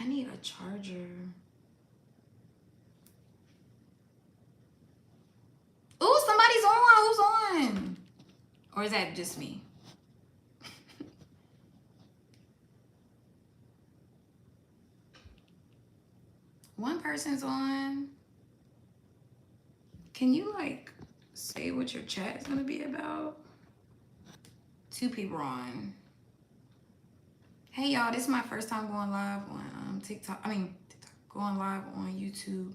I need a charger. Ooh, somebody's on. Who's on? Or is that just me? One person's on. Can you like say what your chat is gonna be about? Two people on. Hey y'all, this is my first time going live on TikTok. Going live on YouTube.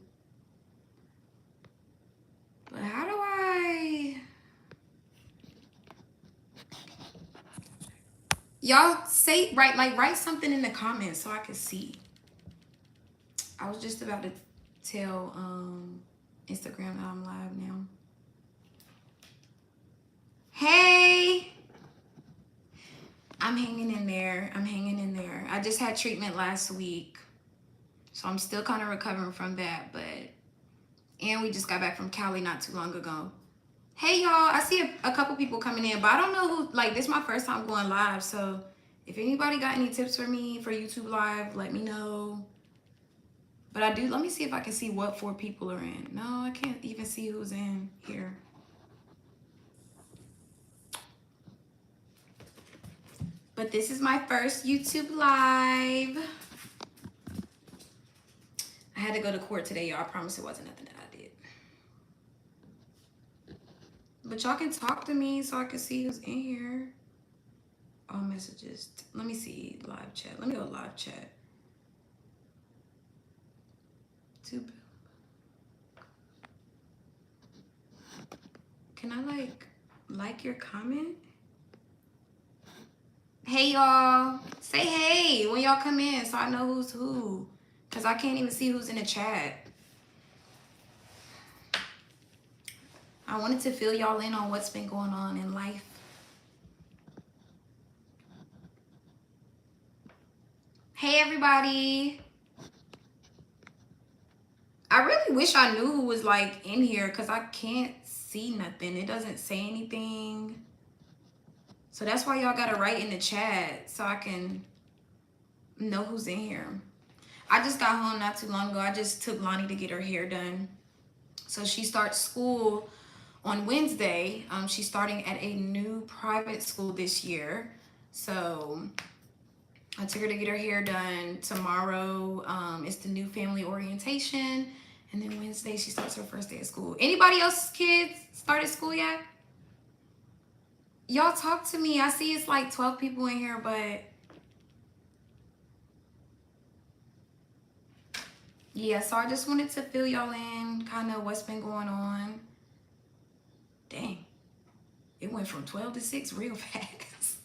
But how do I? Y'all say write something in the comments so I can see. I was just about to tell Instagram that I'm live now. Hey, I'm hanging in there. I just had treatment last week, so I'm still kind of recovering from that. And we just got back from Cali not too long ago. Hey y'all, I see a couple people coming in, but I don't know who. Like, this is my first time going live, so if anybody got any tips for me for YouTube live, let me know. But I do. Let me see if I can see what 4 people are in. No, I can't even see who's in here. But this is my first YouTube live. I had to go to court today, y'all. I promise it wasn't nothing that I did. But y'all can talk to me so I can see who's in here. All messages. Let me see live chat. Let me go live chat. Can I like your comment? Hey y'all, say hey when y'all come in so I know who's who, because I can't even see who's in the chat. I wanted to fill y'all in on what's been going on in life. Hey everybody. I really wish I knew who was like in here because I can't see nothing. It doesn't say anything. So that's why y'all gotta write in the chat so I can know who's in here. I just got home not too long ago. I just took Lonnie to get her hair done. So she starts school on Wednesday. She's starting at a new private school this year. So I took her to get her hair done. Tomorrow it's the new family orientation. And then Wednesday she starts her first day of school. Anybody else's kids started school yet? Y'all talk to me. I see it's like 12 people in here, but yeah, so I just wanted to fill y'all in, kind of what's been going on. Dang, it went from 12 to 6 real fast.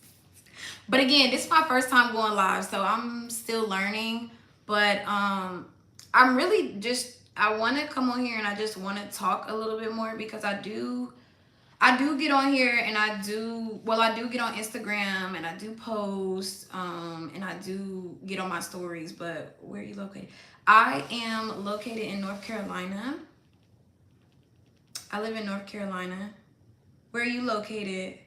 But again, this is my first time going live, so I'm still learning. But I'm really just, I want to come on here and I just want to talk a little bit more because I do get on here and I do get on Instagram and I do post and I do get on my stories. But where are you located? I am located in North Carolina. I live in North Carolina. Where are you located?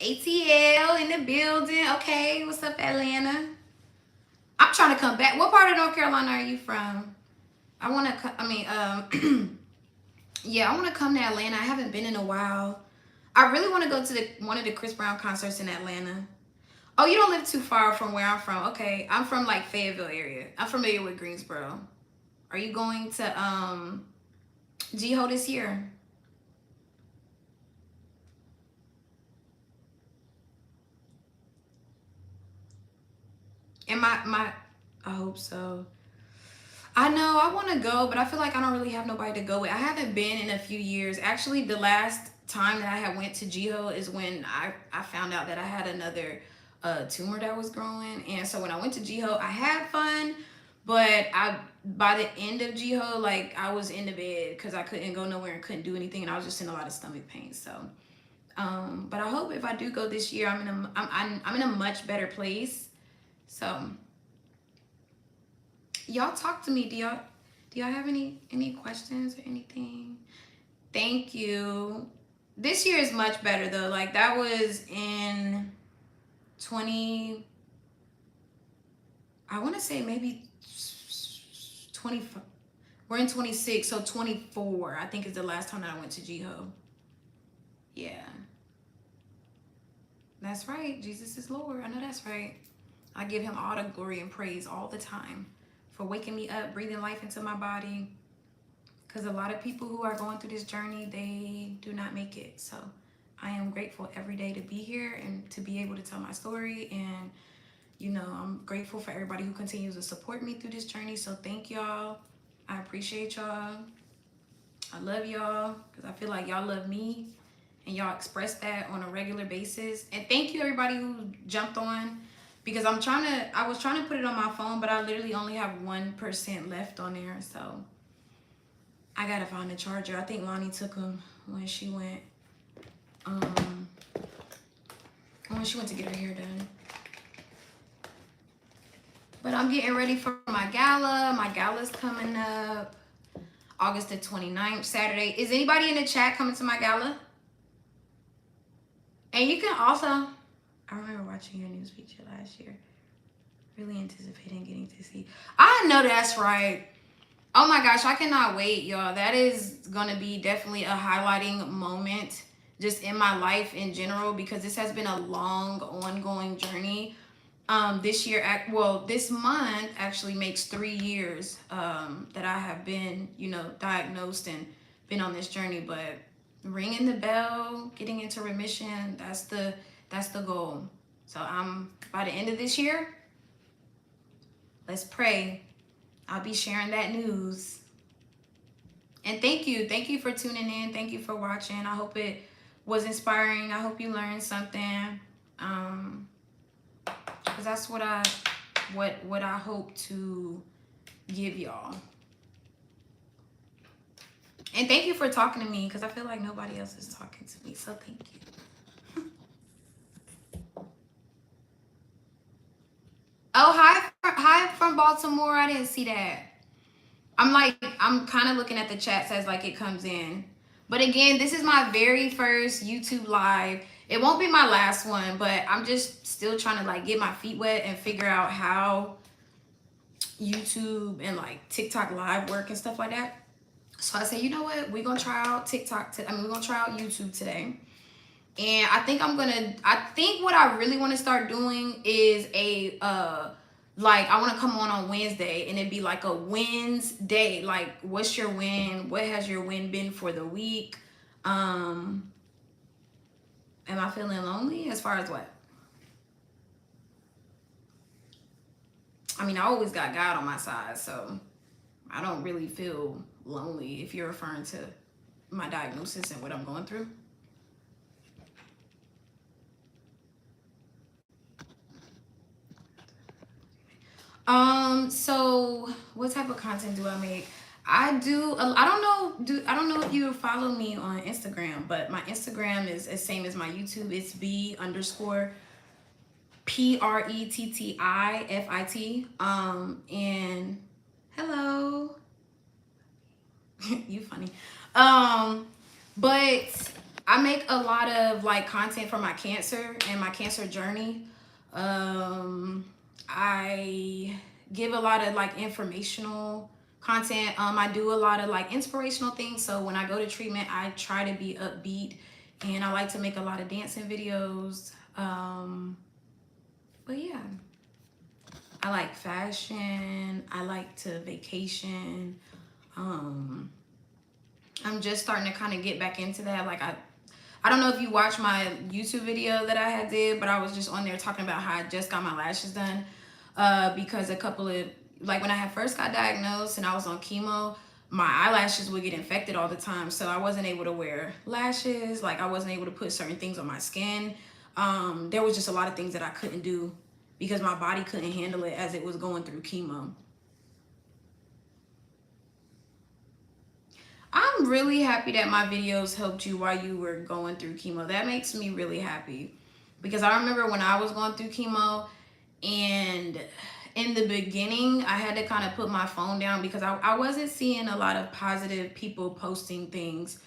ATL in the building. Okay, what's up, Atlanta? I'm trying to come back. What part of North Carolina are you from? I want to, yeah, I want to come to Atlanta. I haven't been in a while. I really want to go to one of the Chris Brown concerts in Atlanta. Oh, you don't live too far from where I'm from. Okay, I'm from like Fayetteville area. I'm familiar with Greensboro. Are you going to GHO this year? And I hope so. I know I want to go, but I feel like I don't really have nobody to go with. I haven't been in a few years. Actually, the last time that I had went to GHO is when I found out that I had another tumor that was growing. And so when I went to GHO, I had fun, but by the end of GHO, like I was in the bed because I couldn't go nowhere and couldn't do anything, and I was just in a lot of stomach pain. So, but I hope if I do go this year, I'm in a much better place. So, y'all talk to me. Do y'all have any questions or anything? Thank you. This year is much better though. Like that was in I want to say maybe 20. We're in 26, so 24, I think, is the last time that I went to Jeho. Yeah. That's right. Jesus is Lord. I know that's right. I give him all the glory and praise all the time for waking me up, breathing life into my body. Because a lot of people who are going through this journey, they do not make it. So I am grateful every day to be here and to be able to tell my story. And, you know, I'm grateful for everybody who continues to support me through this journey. So thank y'all. I appreciate y'all. I love y'all because I feel like y'all love me. And y'all express that on a regular basis. And thank you everybody who jumped on, because I was trying to put it on my phone, but I literally only have 1% left on there. So I gotta find a charger. I think Lonnie took them when she went to get her hair done. But I'm getting ready for my gala. My gala's coming up August the 29th, Saturday. Is anybody in the chat coming to my gala? And you can also, I remember watching your news feature last year. Really anticipating getting to see. I know that's right. Oh my gosh, I cannot wait, y'all. That is going to be definitely a highlighting moment just in my life in general, because this has been a long, ongoing journey. This month actually makes 3 years that I have been, you know, diagnosed and been on this journey. But ringing the bell, getting into remission, that's the goal. So by the end of this year, let's pray, I'll be sharing that news. And thank you for tuning in. Thank you for watching. I hope it was inspiring. I hope you learned something, because that's what I hope to give y'all. And thank you for talking to me, because I feel like nobody else is talking to me. So thank you. Oh, hi from Baltimore. I didn't see that. I'm kind of looking at the chats as like it comes in. But again, this is my very first YouTube live. It won't be my last one, but I'm just still trying to like get my feet wet and figure out how YouTube and like TikTok live work and stuff like that. So I said, you know what? We're going to try out we're going to try out YouTube today. And I think what I really want to start doing is I want to come on Wednesday, and it'd be like a Wednesday. Like, what's your win? What has your win been for the week? Am I feeling lonely? As far as what? I mean, I always got God on my side, so I don't really feel lonely if you're referring to my diagnosis and what I'm going through. So what type of content do I make? I don't know if you follow me on Instagram, but my Instagram is the same as my YouTube. It's B_PRETTIFIT. And hello. You funny. But I make a lot of like content for my cancer and my cancer journey. I give a lot of like informational content. I do a lot of like inspirational things. So when I go to treatment, I try to be upbeat, and I like to make a lot of dancing videos. But yeah, I like fashion. I like to vacation. I'm just starting to kind of get back into that. Like I don't know if you watched my YouTube video that I had did, but I was just on there talking about how I just got my lashes done. Because a couple of, like when I had first got diagnosed and I was on chemo, my eyelashes would get infected all the time. So I wasn't able to wear lashes. Like I wasn't able to put certain things on my skin. There was just a lot of things that I couldn't do because my body couldn't handle it as it was going through chemo. I'm really happy that my videos helped you while you were going through chemo. That makes me really happy, because I remember when I was going through chemo, and in the beginning, I had to kind of put my phone down because I wasn't seeing a lot of positive people posting things.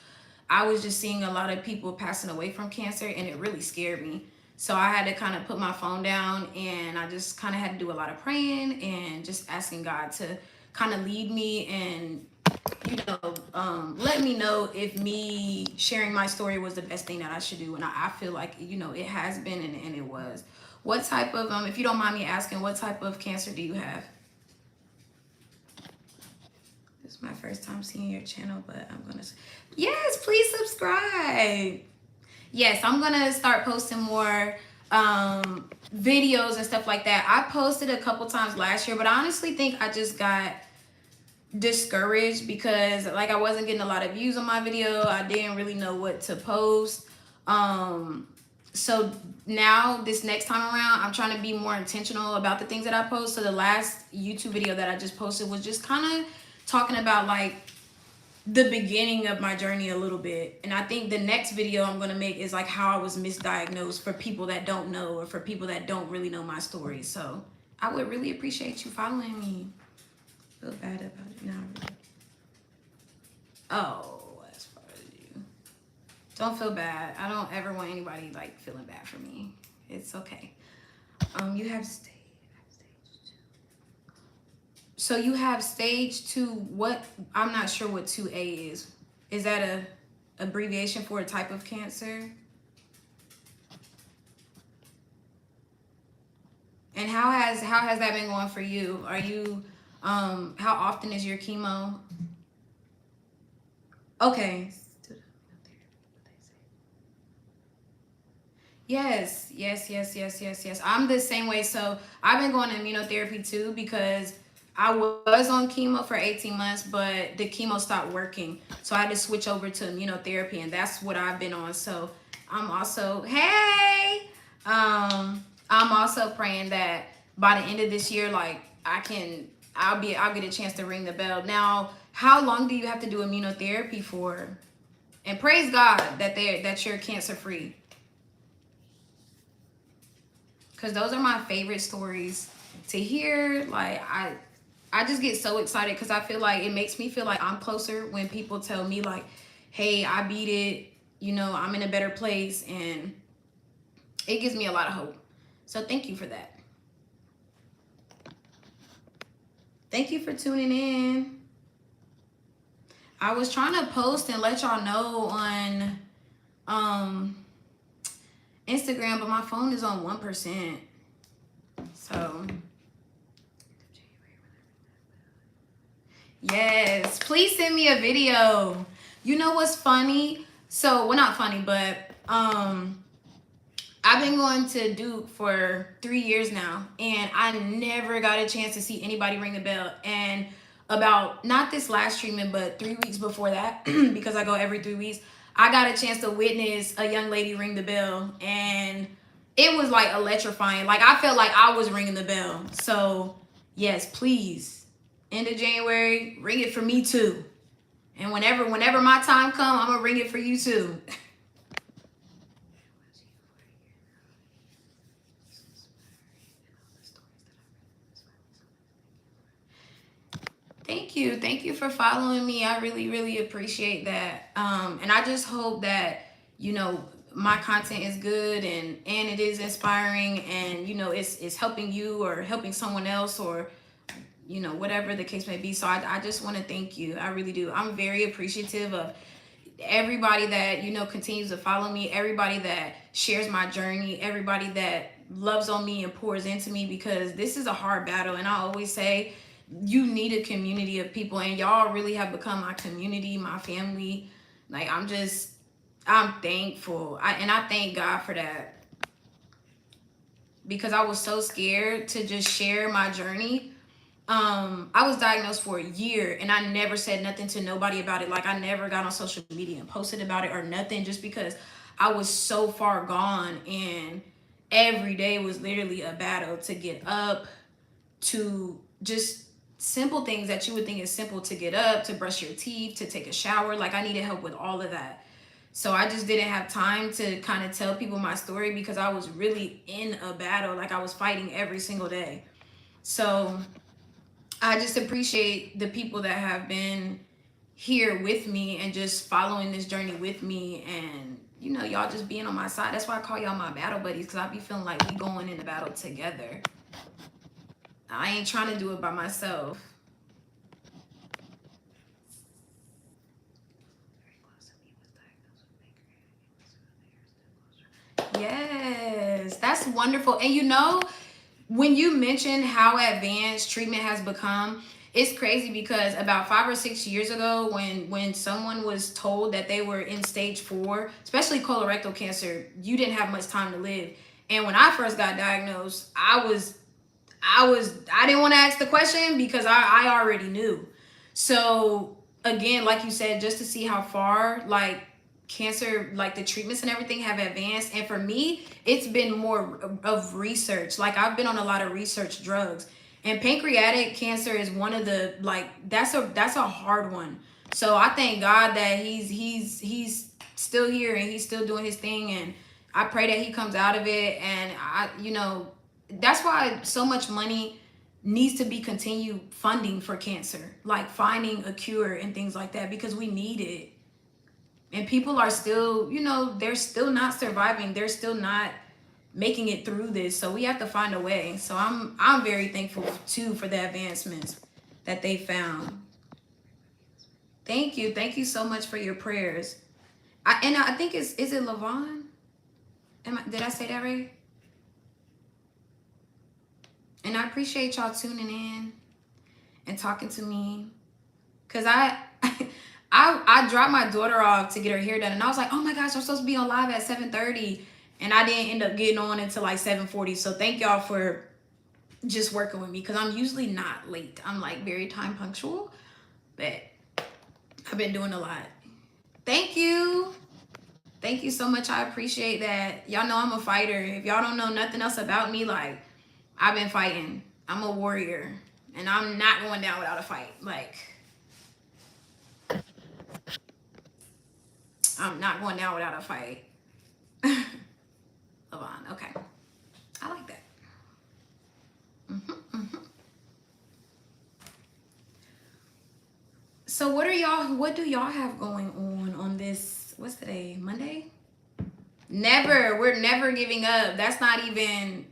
I was just seeing a lot of people passing away from cancer, and it really scared me. So I had to kind of put my phone down, and I just kind of had to do a lot of praying and just asking God to kind of lead me and, let me know if me sharing my story was the best thing that I should do. And I feel like, it has been, and it was. What type of, if you don't mind me asking, what type of cancer do you have? This is my first time seeing your channel, but I'm going to, yes, please subscribe. Yes, I'm going to start posting more videos and stuff like that. I posted a couple times last year, but I honestly think I just got discouraged because like I wasn't getting a lot of views on my video. I didn't really know what to post. So now this next time around, I'm trying to be more intentional about the things that I post. So the last YouTube video that I just posted was just kind of talking about like the beginning of my journey a little bit. And I think the next video I'm going to make is like how I was misdiagnosed, for people that don't know, or for people that don't really know my story. So I would really appreciate you following me. Feel bad about it. Not really. Oh, as far as you. Don't feel bad. I don't ever want anybody like feeling bad for me. It's okay. You have stage 2. So you have stage 2. What? I'm not sure what 2A is. Is that a abbreviation for a type of cancer? And how has that been going for you? Are you how often is your chemo? Okay. Yes. I'm the same way. So I've been going to immunotherapy too, because I was on chemo for 18 months, but the chemo stopped working. So I had to switch over to immunotherapy, and that's what I've been on. So I'm also, hey, I'm also praying that by the end of this year, like I'll get a chance to ring the bell. Now, how long do you have to do immunotherapy for? And praise God that you're cancer free. Because those are my favorite stories to hear. Like I just get so excited because I feel like it makes me feel like I'm closer when people tell me like, hey, I beat it, I'm in a better place, and it gives me a lot of hope. So thank you for that. Thank you for tuning in. I was trying to post and let y'all know on Instagram, but my phone is on 1%. So yes, please send me a video. You know what's funny? So, well, not funny, but I've been going to Duke for 3 years now, and I never got a chance to see anybody ring the bell. And about, not this last treatment, but 3 weeks before that, because I go every 3 weeks, I got a chance to witness a young lady ring the bell, and it was like electrifying. Like I felt like I was ringing the bell. So yes, please, end of January, ring it for me too. And whenever my time comes, I'm gonna ring it for you too. Thank you for following me. I really appreciate that. And I just hope that my content is good, and it is inspiring, and it's helping you or helping someone else, or whatever the case may be. So I just want to thank you. I really do. I'm very appreciative of everybody that continues to follow me, everybody that shares my journey, everybody that loves on me and pours into me, because this is a hard battle. And I always say, you need a community of people, and y'all really have become my community, my family. Like I'm thankful. I thank God for that, because I was so scared to just share my journey. I was diagnosed for a year, and I never said nothing to nobody about it. Like I never got on social media and posted about it or nothing, just because I was so far gone, and every day was literally a battle to get up, to just simple things that you would think is simple, to get up, to brush your teeth, to take a shower. Like I needed help with all of that. So I just didn't have time to kind of tell people my story, because I was really in a battle. Like I was fighting every single day. So I just appreciate the people that have been here with me and just following this journey with me, and you know, y'all just being on my side. That's why I call y'all my battle buddies, because I be feeling like we going in the battle together. I ain't trying to do it by myself. Yes, that's wonderful. And you know, when you mention how advanced treatment has become, it's crazy because about 5 or 6 years ago, when someone was told that they were in stage 4, especially colorectal cancer, you didn't have much time to live. And when I first got diagnosed, I didn't want to ask the question because I already knew. So again, like you said, just to see how far like cancer, like the treatments and everything have advanced. And for me, it's been more of research. Like I've been on a lot of research drugs, and pancreatic cancer is one of the, like, that's a hard one. So I thank God that he's still here and he's still doing his thing, and I pray that he comes out of it. And I, you know, that's why so much money needs to be continued funding for cancer, like finding a cure and things like that, because we need it. And people are still, you know, they're still not surviving. They're still not making it through this. So we have to find a way. So I'm very thankful too for the advancements that they found. Thank you. Thank you so much for your prayers. I think is it Lavon? Did I say that right? And I appreciate y'all tuning in and talking to me, because I dropped my daughter off to get her hair done, and I was like, oh my gosh, I'm supposed to be on live at 7:30, and I didn't end up getting on until like 7:40. So thank y'all for just working with me, because I'm usually not late. I'm like very time punctual, but I've been doing a lot. Thank you. Thank you so much. I appreciate that. Y'all know I'm a fighter. If y'all don't know nothing else about me, like, I've been fighting. I'm a warrior, and I'm not going down without a fight. Like, I'm not going down without a fight. Lavon, okay. I like that. So what do y'all have going on this, what's today, Monday? Never. We're never giving up. That's not even,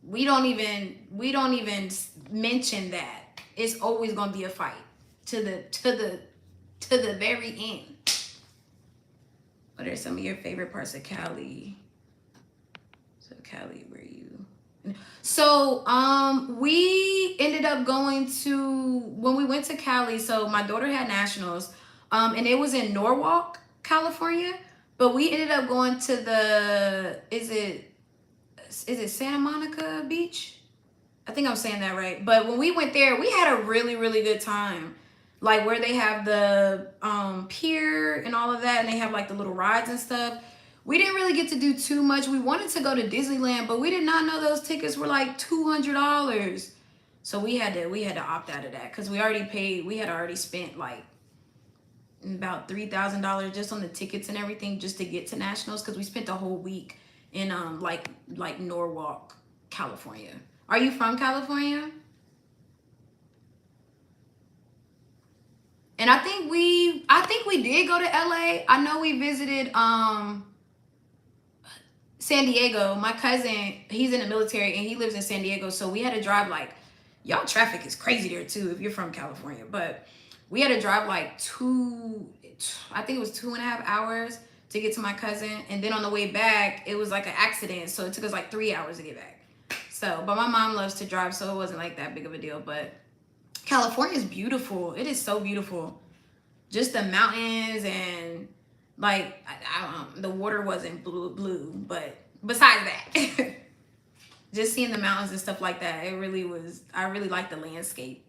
we don't even mention that. It's always gonna be a fight to the very end. What are some of your favorite parts of Cali? So Cali, where you? So we ended up going to, when we went to Cali, so my daughter had nationals, and it was in Norwalk, California, but we ended up going to the, is it Santa Monica Beach? I think I'm saying that right. But when we went there, we had a really, really good time. Like where they have the pier and all of that, and they have like the little rides and stuff. We didn't really get to do too much. We wanted to go to Disneyland, but we did not know those tickets were like $200. So we had to opt out of that, because we already paid. We had already spent like about $3,000 just on the tickets and everything just to get to nationals, because we spent the whole week in like Norwalk, California. Are you from California? And I think we did go to LA. I know we visited San Diego. My cousin, he's in the military and he lives in San Diego, so we had to drive like, y'all traffic is crazy there too if you're from California, but we had to drive like I think it was 2.5 hours to get to my cousin, and then on the way back it was like an accident, so it took us like 3 hours to get back. So, but my mom loves to drive, so it wasn't like that big of a deal. But California is beautiful. It is so beautiful. Just the mountains, and like the water wasn't blue, but besides that, just seeing the mountains and stuff like that, it really was. I really liked the landscape.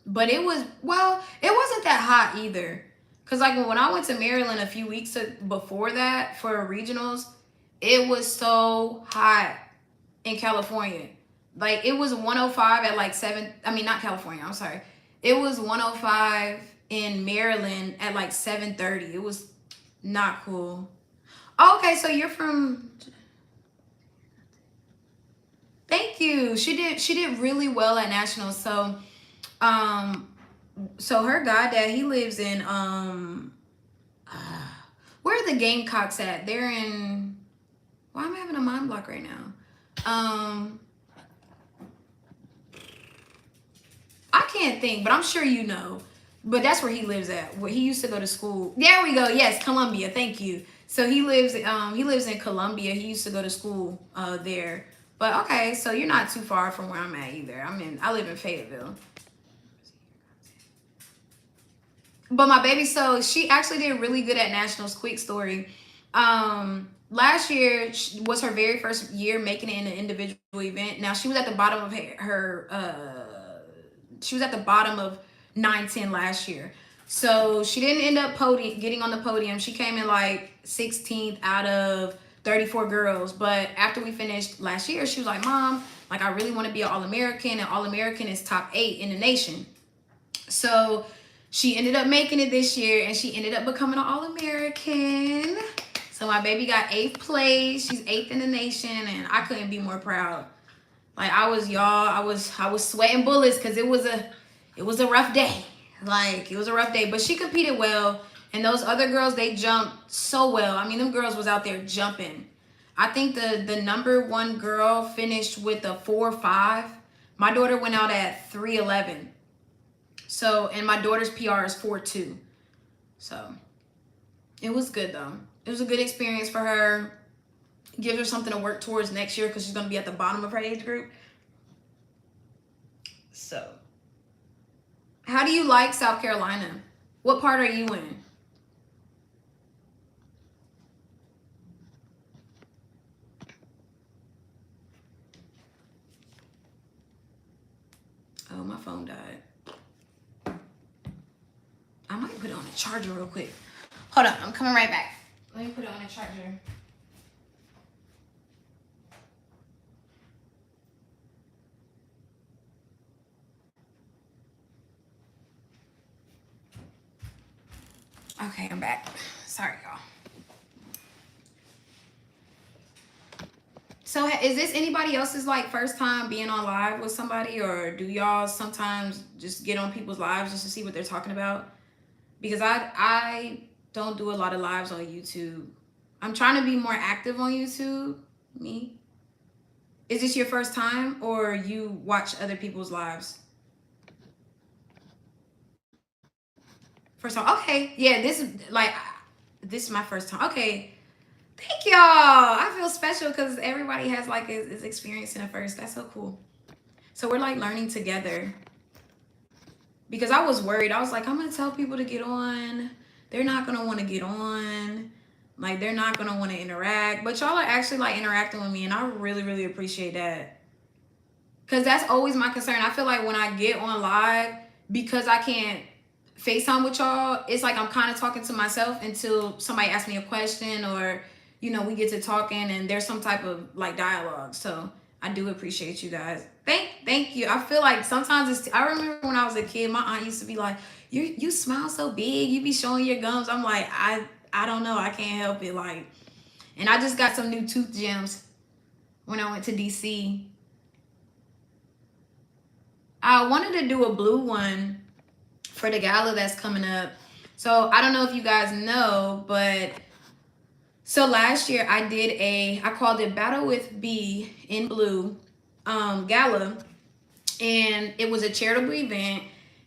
But it was, well, it wasn't that hot either. Cause like when I went to Maryland a few weeks before that for regionals, it was so hot in California. Like it was 105 at like 7. I mean, not California. I'm sorry. It was 105 in Maryland at like 7:30. It was not cool. Oh, okay, so you're from. Thank you. She did really well at nationals. So, So her goddad, he lives in where are the Gamecocks at? They're in, why am I having a mind block right now? I can't think, but I'm sure you know. But that's where he lives at. Where he used to go to school. There we go. Yes, Columbia. Thank you. So he lives in Columbia. He used to go to school there. But okay, so you're not too far from where I'm at either. I live in Fayetteville. But my baby, so she actually did really good at nationals. Quick story. Last year was her very first year making it in an individual event. Now she was at the bottom of she was at the bottom of 9-10 last year. So she didn't end up getting on the podium. She came in like 16th out of 34 girls. But after we finished last year, she was like, Mom, like I really want to be an All-American, and All-American is top 8 in the nation. So she ended up making it this year, and she ended up becoming an All-American. So my baby got 8th place. She's 8th in the nation, and I couldn't be more proud. Like I was sweating bullets because it was a rough day. Like it was a rough day, but she competed well, and those other girls, they jumped so well. I mean, them girls was out there jumping. I think the number 1 girl finished with a 4.5. My daughter went out at 3.11. So, and my daughter's PR is 4.2. So, it was good though. It was a good experience for her. Gives her something to work towards next year because she's going to be at the bottom of her age group. So, how do you like South Carolina? What part are you in? Oh, my phone died. I might put it on a charger real quick. Hold on, I'm coming right back. Let me put it on a charger. Okay, I'm back. Sorry, y'all. So is this anybody else's like first time being on live with somebody, or do y'all sometimes just get on people's lives just to see what they're talking about? Because I don't do a lot of lives on YouTube. I'm trying to be more active on YouTube. Me. Is this your first time, or you watch other people's lives? First time. Okay. Yeah, this is my first time. Okay. Thank y'all. I feel special because everybody has like is experiencing it first. That's so cool. So we're like learning together. Because I was worried. I was like, I'm gonna tell people to get on. They're not gonna want to get on. Like they're not gonna want to interact. But y'all are actually like interacting with me, and I really, really appreciate that. Cause that's always my concern. I feel like when I get on live, because I can't FaceTime with y'all, it's like I'm kind of talking to myself until somebody asks me a question, or we get to talking and there's some type of like dialogue. So I do appreciate you guys. Thank you. I feel like sometimes I remember when I was a kid, my aunt used to be like, you smile so big, you be showing your gums. I'm like, I don't know, I can't help it. Like, and I just got some new tooth gems when I went to DC. I wanted to do a blue one for the gala that's coming up. So I don't know if you guys know, but so last year I called it Battle with B in Blue gala, and it was a charitable event,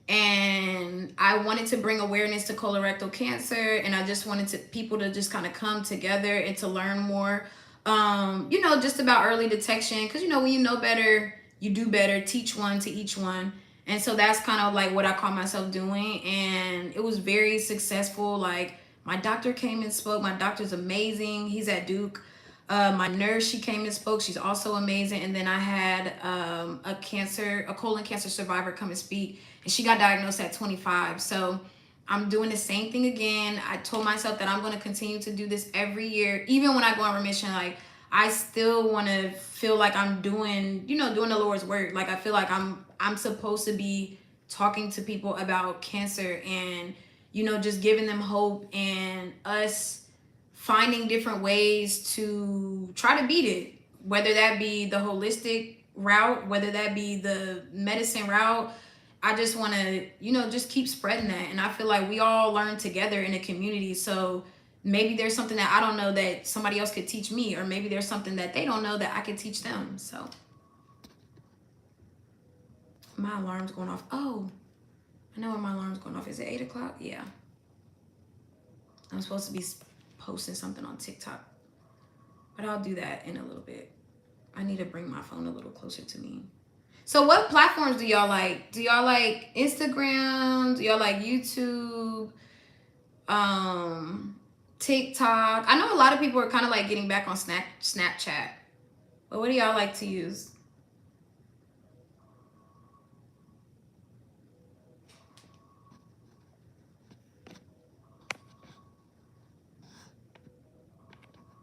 and I wanted to bring awareness to colorectal cancer, and I just wanted people to just kind of come together and to learn more, just about early detection, because when you know better, you do better. Teach one to each one. And so that's kind of like what I call myself doing, and it was very successful. Like my doctor came and spoke. My doctor's amazing. He's at Duke. My nurse, she came and spoke. She's also amazing. And then I had a colon cancer survivor come and speak, and she got diagnosed at 25. So I'm doing the same thing again. I told myself that I'm going to continue to do this every year, even when I go on remission. Like I still want to feel like I'm doing the Lord's work. Like I feel like I'm supposed to be talking to people about cancer and just giving them hope, and us finding different ways to try to beat it, whether that be the holistic route, whether that be the medicine route. I just want to, you know, just keep spreading that. And I feel like we all learn together in a community. So maybe there's something that I don't know that somebody else could teach me, or maybe there's something that they don't know that I could teach them. So my alarm's going off. Oh, I know when my alarm's going off. Is it 8 o'clock? Yeah. I'm supposed to be posting something on TikTok, but I'll do that in a little bit. I need to bring my phone a little closer to me. So what platforms do y'all like? Do y'all like Instagram? Do y'all like YouTube? TikTok? I know a lot of people are kind of like getting back on Snapchat. But what do y'all like to use?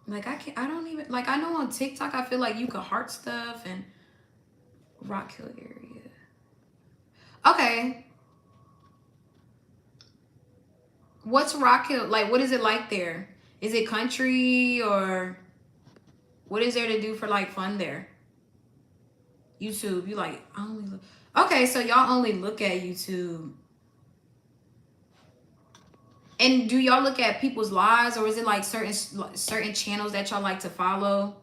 Like I don't even, like I know on TikTok I feel like you could heart stuff and Rock Hill area. Okay. What's Rock Hill? Like, what is it like there? Is it country, or what is there to do for like fun there? YouTube, you like only look. Okay, so y'all only look at YouTube. And do y'all look at people's lives, or is it like certain channels that y'all like to follow?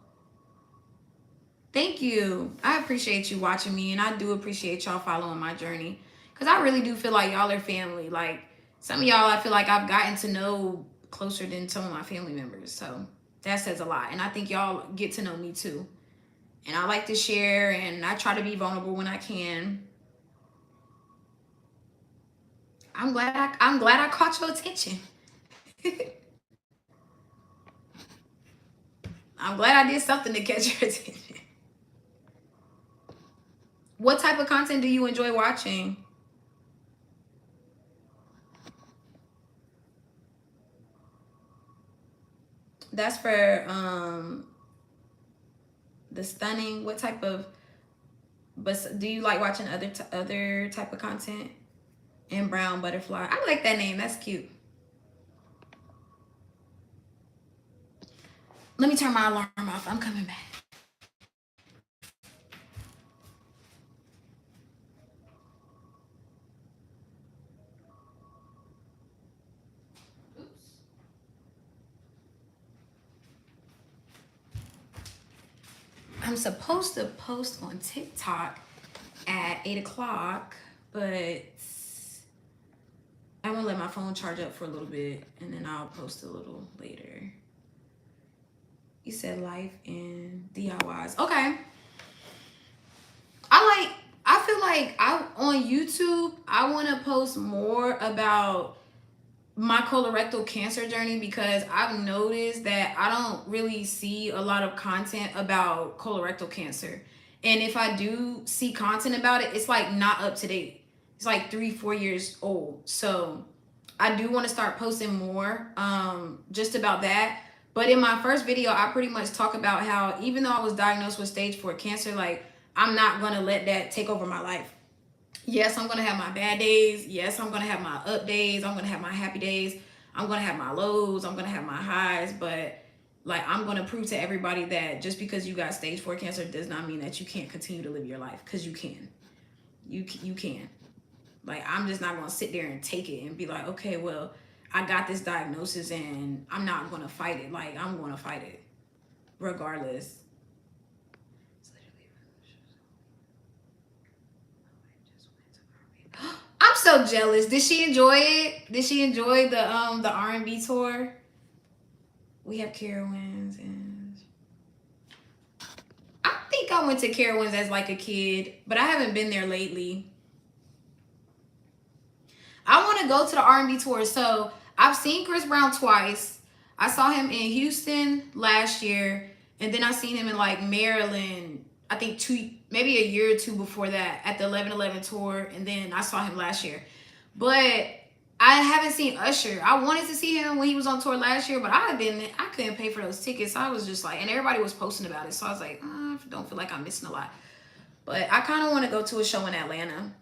Thank you. I appreciate you watching me, and I do appreciate y'all following my journey, because I really do feel like y'all are family. Like some of y'all, I feel like I've gotten to know closer than some of my family members. So that says a lot. And I think y'all get to know me too. And I like to share, and I try to be vulnerable when I can. I'm glad I caught your attention. I'm glad I did something to catch your attention. What type of content do you enjoy watching? That's for the stunning. What type of, but do you like watching other type of content? And brown butterfly. I like that name. That's cute. Let me turn my alarm off. I'm coming back. I'm supposed to post on TikTok at 8 o'clock, but I want to let my phone charge up for a little bit, and then I'll post a little later. You said life and DIYs. Okay. I feel like on YouTube, I want to post more about my colorectal cancer journey, because I've noticed that I don't really see a lot of content about colorectal cancer. And if I do see content about it, it's like not up to date. It's like 3-4 years old. So I do want to start posting more just about that. But in my first video, I pretty much talk about how even though I was diagnosed with stage 4 cancer, like I'm not going to let that take over my life. Yes, I'm going to have my bad days. Yes, I'm going to have my up days. I'm going to have my happy days. I'm going to have my lows. I'm going to have my highs. But like, I'm going to prove to everybody that just because you got stage 4 cancer does not mean that you can't continue to live your life, because you can. You can. Like, I'm just not going to sit there and take it and be like, okay, well, I got this diagnosis and I'm not going to fight it. Like, I'm going to fight it regardless. I'm so jealous. Did she enjoy it? Did she enjoy the R&B tour? We have Carowinds, and I think I went to Carowinds as like a kid, but I haven't been there lately. I want to go to the R&B tour. So I've seen Chris Brown twice. I saw him in Houston last year, and then I seen him in like Maryland, I think maybe a year or two before that, at the 11/11 tour, and then I saw him last year. But I haven't seen Usher. I wanted to see him when he was on tour last year, but I couldn't pay for those tickets. So I was just like, and everybody was posting about it, so I was like, I don't feel like I'm missing a lot. But I kind of want to go to a show in Atlanta.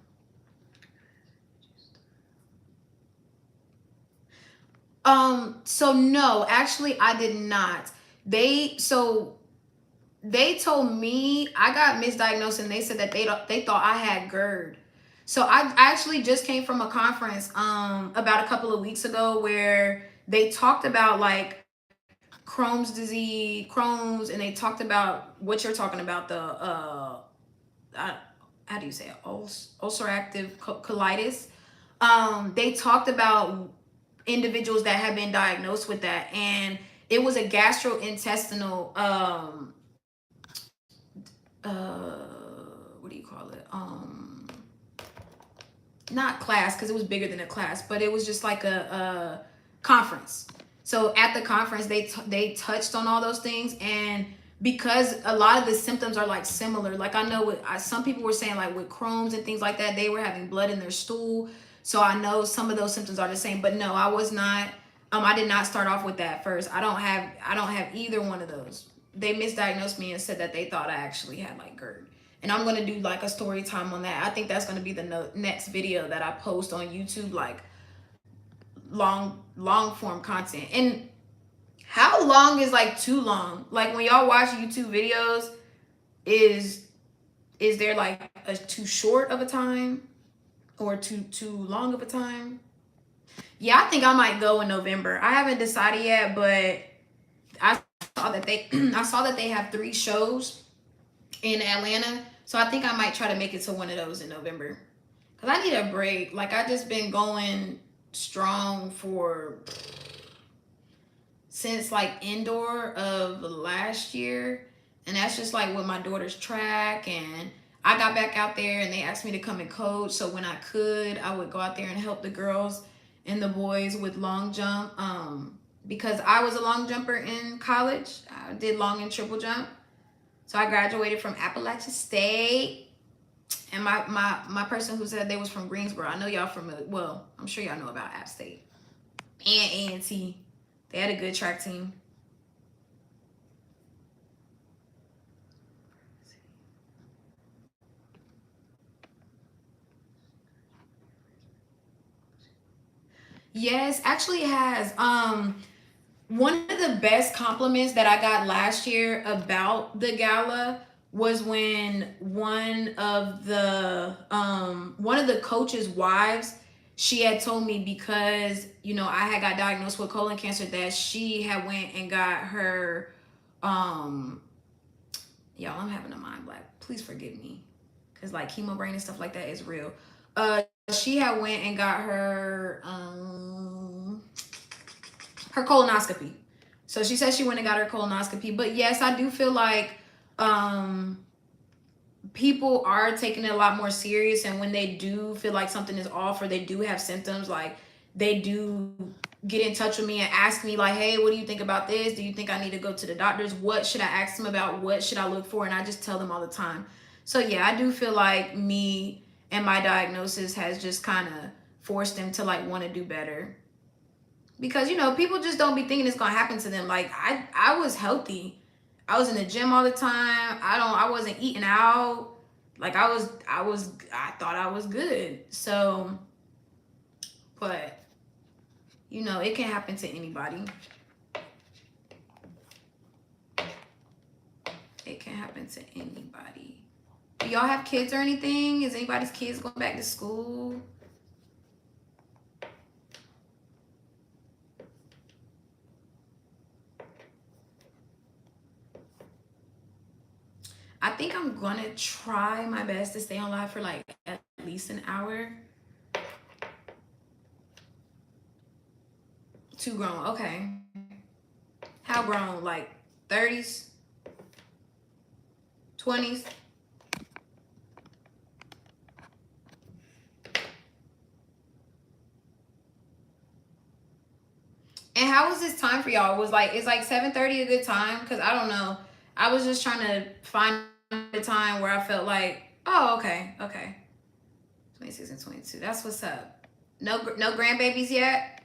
So no, actually I did not. They told me I got misdiagnosed, and they said that they thought I had GERD. So I actually just came from a conference about a couple of weeks ago where they talked about like Crohn's disease, Crohn's, and they talked about what you're talking about, the how do you say it? Ulcerative colitis. They talked about individuals that have been diagnosed with that, and it was a gastrointestinal what do you call it? Not class, because it was bigger than a class, but it was just like a conference. So at the conference, they touched on all those things, and because a lot of the symptoms are like similar, like I know some people were saying like with Crohn's and things like that, they were having blood in their stool. So I know some of those symptoms are the same, but no, I was not. I did not start off with that first. I don't have either one of those. They misdiagnosed me and said that they thought I actually had like GERD. And I'm going to do like a story time on that. I think that's going to be the next video that I post on YouTube, like long form content. And how long is like too long? Like when y'all watch YouTube videos, is there like a too short of a time or too long of a time? Yeah, I think I might go in November. I haven't decided yet, but I saw that they I saw that they have 3 shows in Atlanta. So I think I might try to make it to one of those in November. Cause I need a break. Like I just been going strong since like indoor of last year. And that's just like with my daughter's track. And I got back out there and they asked me to come and coach. So when I could, I would go out there and help the girls and the boys with long jump. Because I was a long jumper in college. I did long and triple jump. So I graduated from Appalachian State. And my person who said they was from Greensboro, I know y'all familiar. Well, I'm sure y'all know about App State and A&T. They had a good track team. Yes, actually it has. One of the best compliments that I got last year about the gala was when one of the coaches' wives, she had told me, because I had got diagnosed with colon cancer, that she had went and got her y'all, I'm having a mind blank, please forgive me, because like chemo brain and stuff like that is real. She had went and got her colonoscopy. So she said she went and got her colonoscopy. But yes, I do feel like people are taking it a lot more serious, and when they do feel like something is off or they do have symptoms, like they do get in touch with me and ask me like, hey, what do you think about this? Do you think I need to go to the doctors? What should I ask them about? What should I look for? And I just tell them all the time. So yeah, I do feel like me and my diagnosis has just kind of forced them to like want to do better. Because people just don't be thinking it's gonna happen to them. Like I was healthy. I was in the gym all the time. I wasn't eating out. Like I thought I was good. So, but it can happen to anybody. It can happen to anybody. Do y'all have kids or anything? Is anybody's kids going back to school? I think I'm gonna try my best to stay on live for like at least an hour. 2 grown, okay. How grown? Like 30s? 20s? And how was this time for y'all? Is like 7:30 a good time? Because I don't know. I was just trying to find a time where I felt like, oh, okay. 26 and 22. That's what's up. No grandbabies yet?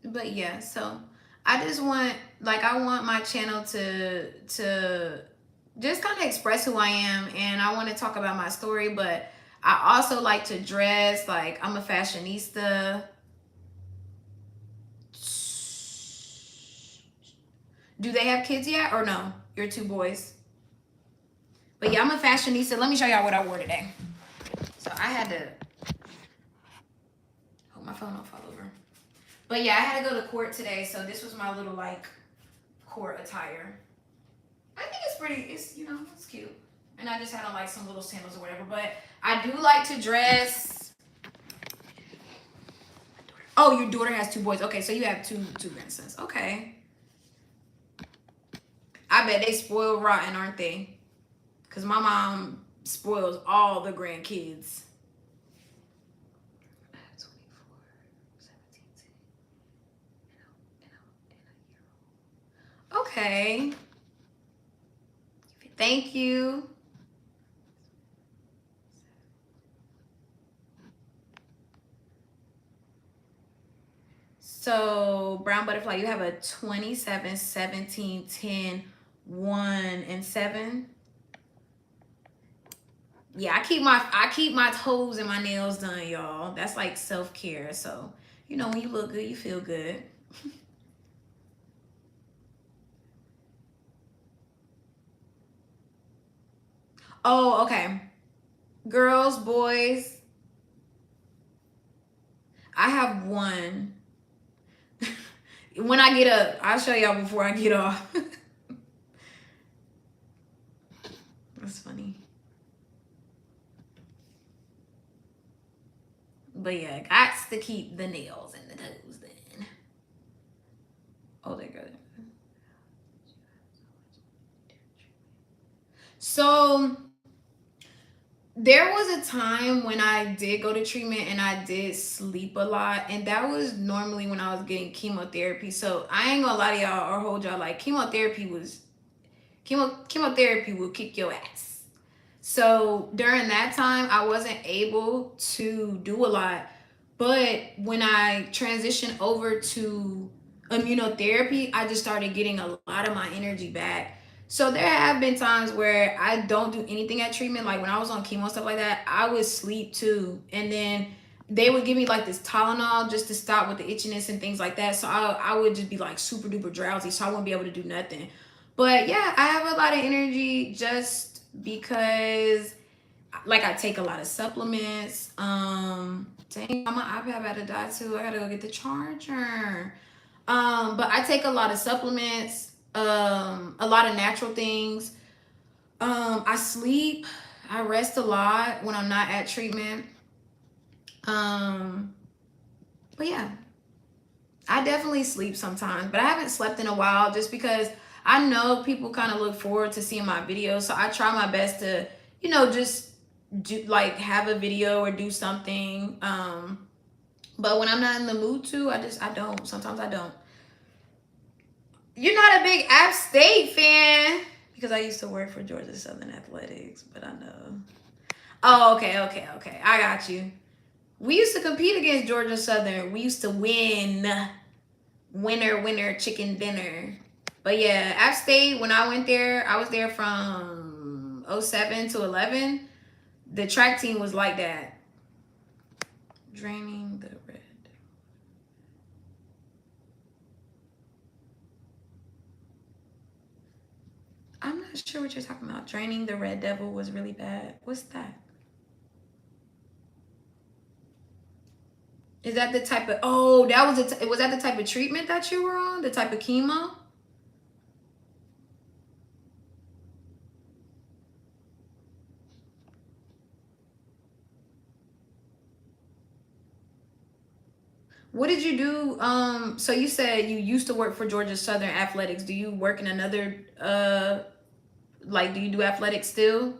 But yeah, so I just want, like, I want my channel to just kind of express who I am, and I want to talk about my story, but I also like to dress. Like, I'm a fashionista. Do they have kids yet or no? Your two boys. But yeah, I'm a fashionista. Let me show y'all what I wore today. So I had to, hope my phone don't fall over. But yeah, I had to go to court today. So this was my little like court attire. I think it's pretty, it's, you know, it's cute. And I just had on like some little sandals or whatever. But I do like to dress. Oh, your daughter has two boys. Okay, so you have two grandsons. Okay. I bet they spoiled rotten, aren't they? Because my mom spoils all the grandkids. 24, 17, okay. Thank you. So, brown butterfly, you have a 27, 17, 10, 1, and 7. Yeah, I keep my toes and my nails done, y'all. That's like self-care. So, you know, when you look good, you feel good. Oh, okay. Girls, boys. I have one. When I get up, I'll show y'all before I get off. That's funny. But yeah, got to keep the nails and the toes then. Oh, there goes. So there was a time when I did go to treatment and I did sleep a lot, and that was normally when I was getting chemotherapy. So I ain't gonna lie to y'all or hold y'all, like chemotherapy will kick your ass. So during that time I wasn't able to do a lot. But when I transitioned over to immunotherapy, I just started getting a lot of my energy back. So there have been times where I don't do anything at treatment. Like when I was on chemo, stuff like that, I would sleep too. And then they would give me like this Tylenol just to stop with the itchiness and things like that. So I would just be like super duper drowsy. So I wouldn't be able to do nothing. But yeah, I have a lot of energy just because like I take a lot of supplements. Dang, my iPad about to die too. I gotta go get the charger. But I take a lot of supplements, a lot of natural things. I sleep, I rest a lot when I'm not at treatment. But yeah, I definitely sleep sometimes, but I haven't slept in a while just because I know people kind of look forward to seeing my videos. So I try my best to, you know, just do like have a video or do something. But when I'm not in the mood to, I don't. Sometimes I don't. You're not a big App State fan because I used to work for Georgia Southern Athletics, but I know. Oh, okay. I got you. We used to compete against Georgia Southern. We used to win. Winner, chicken dinner. But yeah, App State, when I went there, I was there from 07 to 11. The track team was like that. Draining the red. I'm not sure what you're talking about. Draining the Red Devil was really bad. What's that? Is that the type of, oh, that was was that the type of treatment that you were on? The type of chemo? What did you do? So you said you used to work for Georgia Southern Athletics. Do you work in another like do you do athletics still?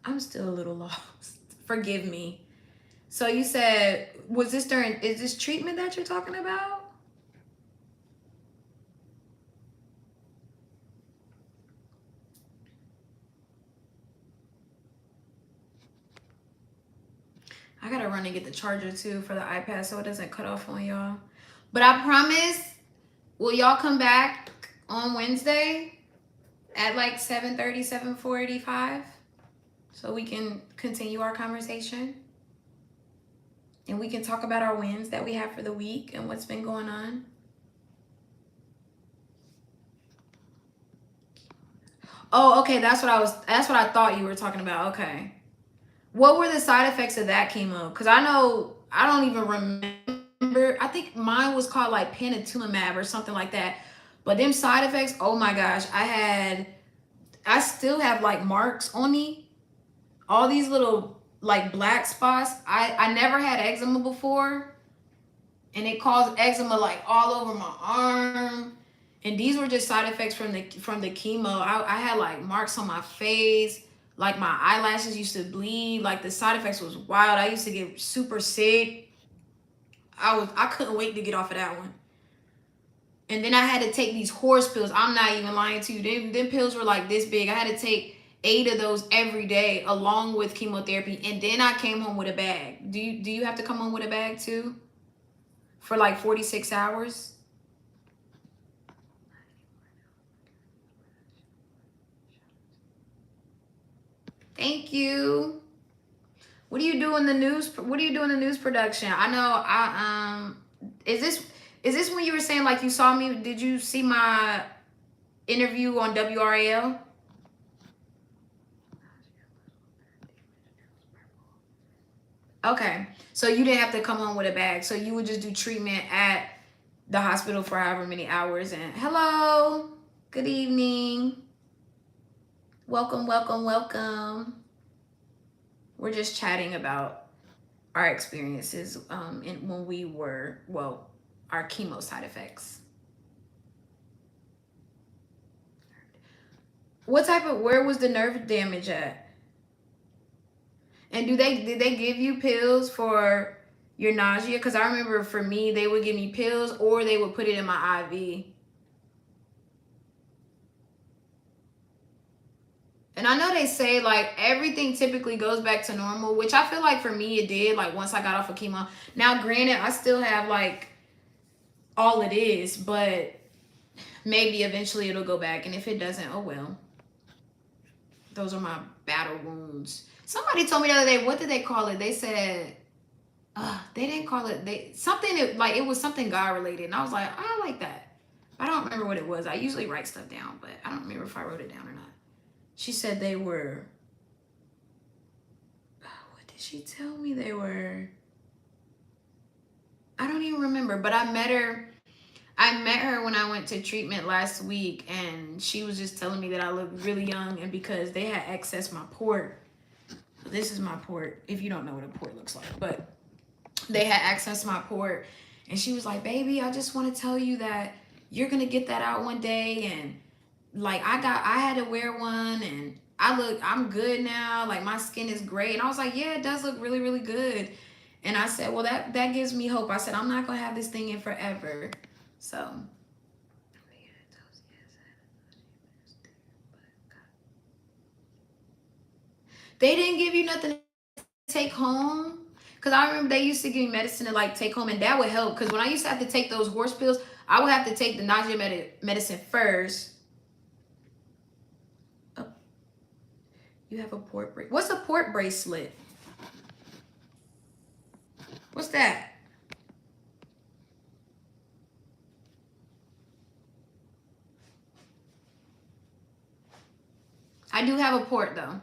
I'm still a little lost. Forgive me. So you said, was this during, is this treatment that you're talking about? I gotta run and get the charger too for the iPad so it doesn't cut off on y'all. But I promise, will y'all come back on Wednesday at like 7:30, 7:45, so we can continue our conversation and we can talk about our wins that we have for the week and what's been going on. Oh, okay, that's what I thought you were talking about. Okay. What were the side effects of that chemo? Because I know, I don't even remember. I think mine was called like panitumumab or something like that. But them side effects, oh my gosh, I still have like marks on me. All these little like black spots. I never had eczema before. And it caused eczema like all over my arm. And these were just side effects from the chemo. I had like marks on my face, like my eyelashes used to bleed. Like the side effects was wild. I used to get super sick. I couldn't wait to get off of that one. And then I had to take these horse pills. I'm not even lying to you. Them pills were like this big. I had to take 8 of those every day along with chemotherapy. And then I came home with a bag. Do you have to come home with a bag too? For like 46 hours? Thank you. What do you do in the news? What do you do in the news production? I know is this when you were saying like you saw me? Did you see my interview on WRAL? Okay. So you didn't have to come home with a bag. So you would just do treatment at the hospital for however many hours. And hello. Good evening. Welcome, welcome, welcome. We're just chatting about our experiences when we were, well, our chemo side effects. Where was the nerve damage at? And did they give you pills for your nausea? Because I remember for me, they would give me pills or they would put it in my IV. And I know they say like everything typically goes back to normal, which I feel like for me it did, like once I got off of chemo. Now, granted, I still have like all it is, but maybe eventually it'll go back. And if it doesn't, oh well. Those are my battle wounds. Somebody told me the other day, what did they call it? They said, they didn't call it, something like it was something God related. And I was like, I like that. I don't remember what it was. I usually write stuff down, but I don't remember if I wrote it down or not. She said they were, what did she tell me they were? I don't even remember, but I met her when I went to treatment last week, and she was just telling me that I look really young, and because they had accessed my port. This is my port, if you don't know what a port looks like, but they had accessed my port, and she was like, baby, I just want to tell you that you're going to get that out one day, and like I had to wear one, and I'm good now, like my skin is great. And I was like, yeah, it does look really, really good. And I said, well, that gives me hope. I said, I'm not gonna have this thing in forever. So they didn't give you nothing to take home, because I remember they used to give me medicine to like take home, and that would help, because when I used to have to take those horse pills, I would have to take the nausea medicine first. You have a port bracelet. What's a port bracelet? What's that? I do have a port though.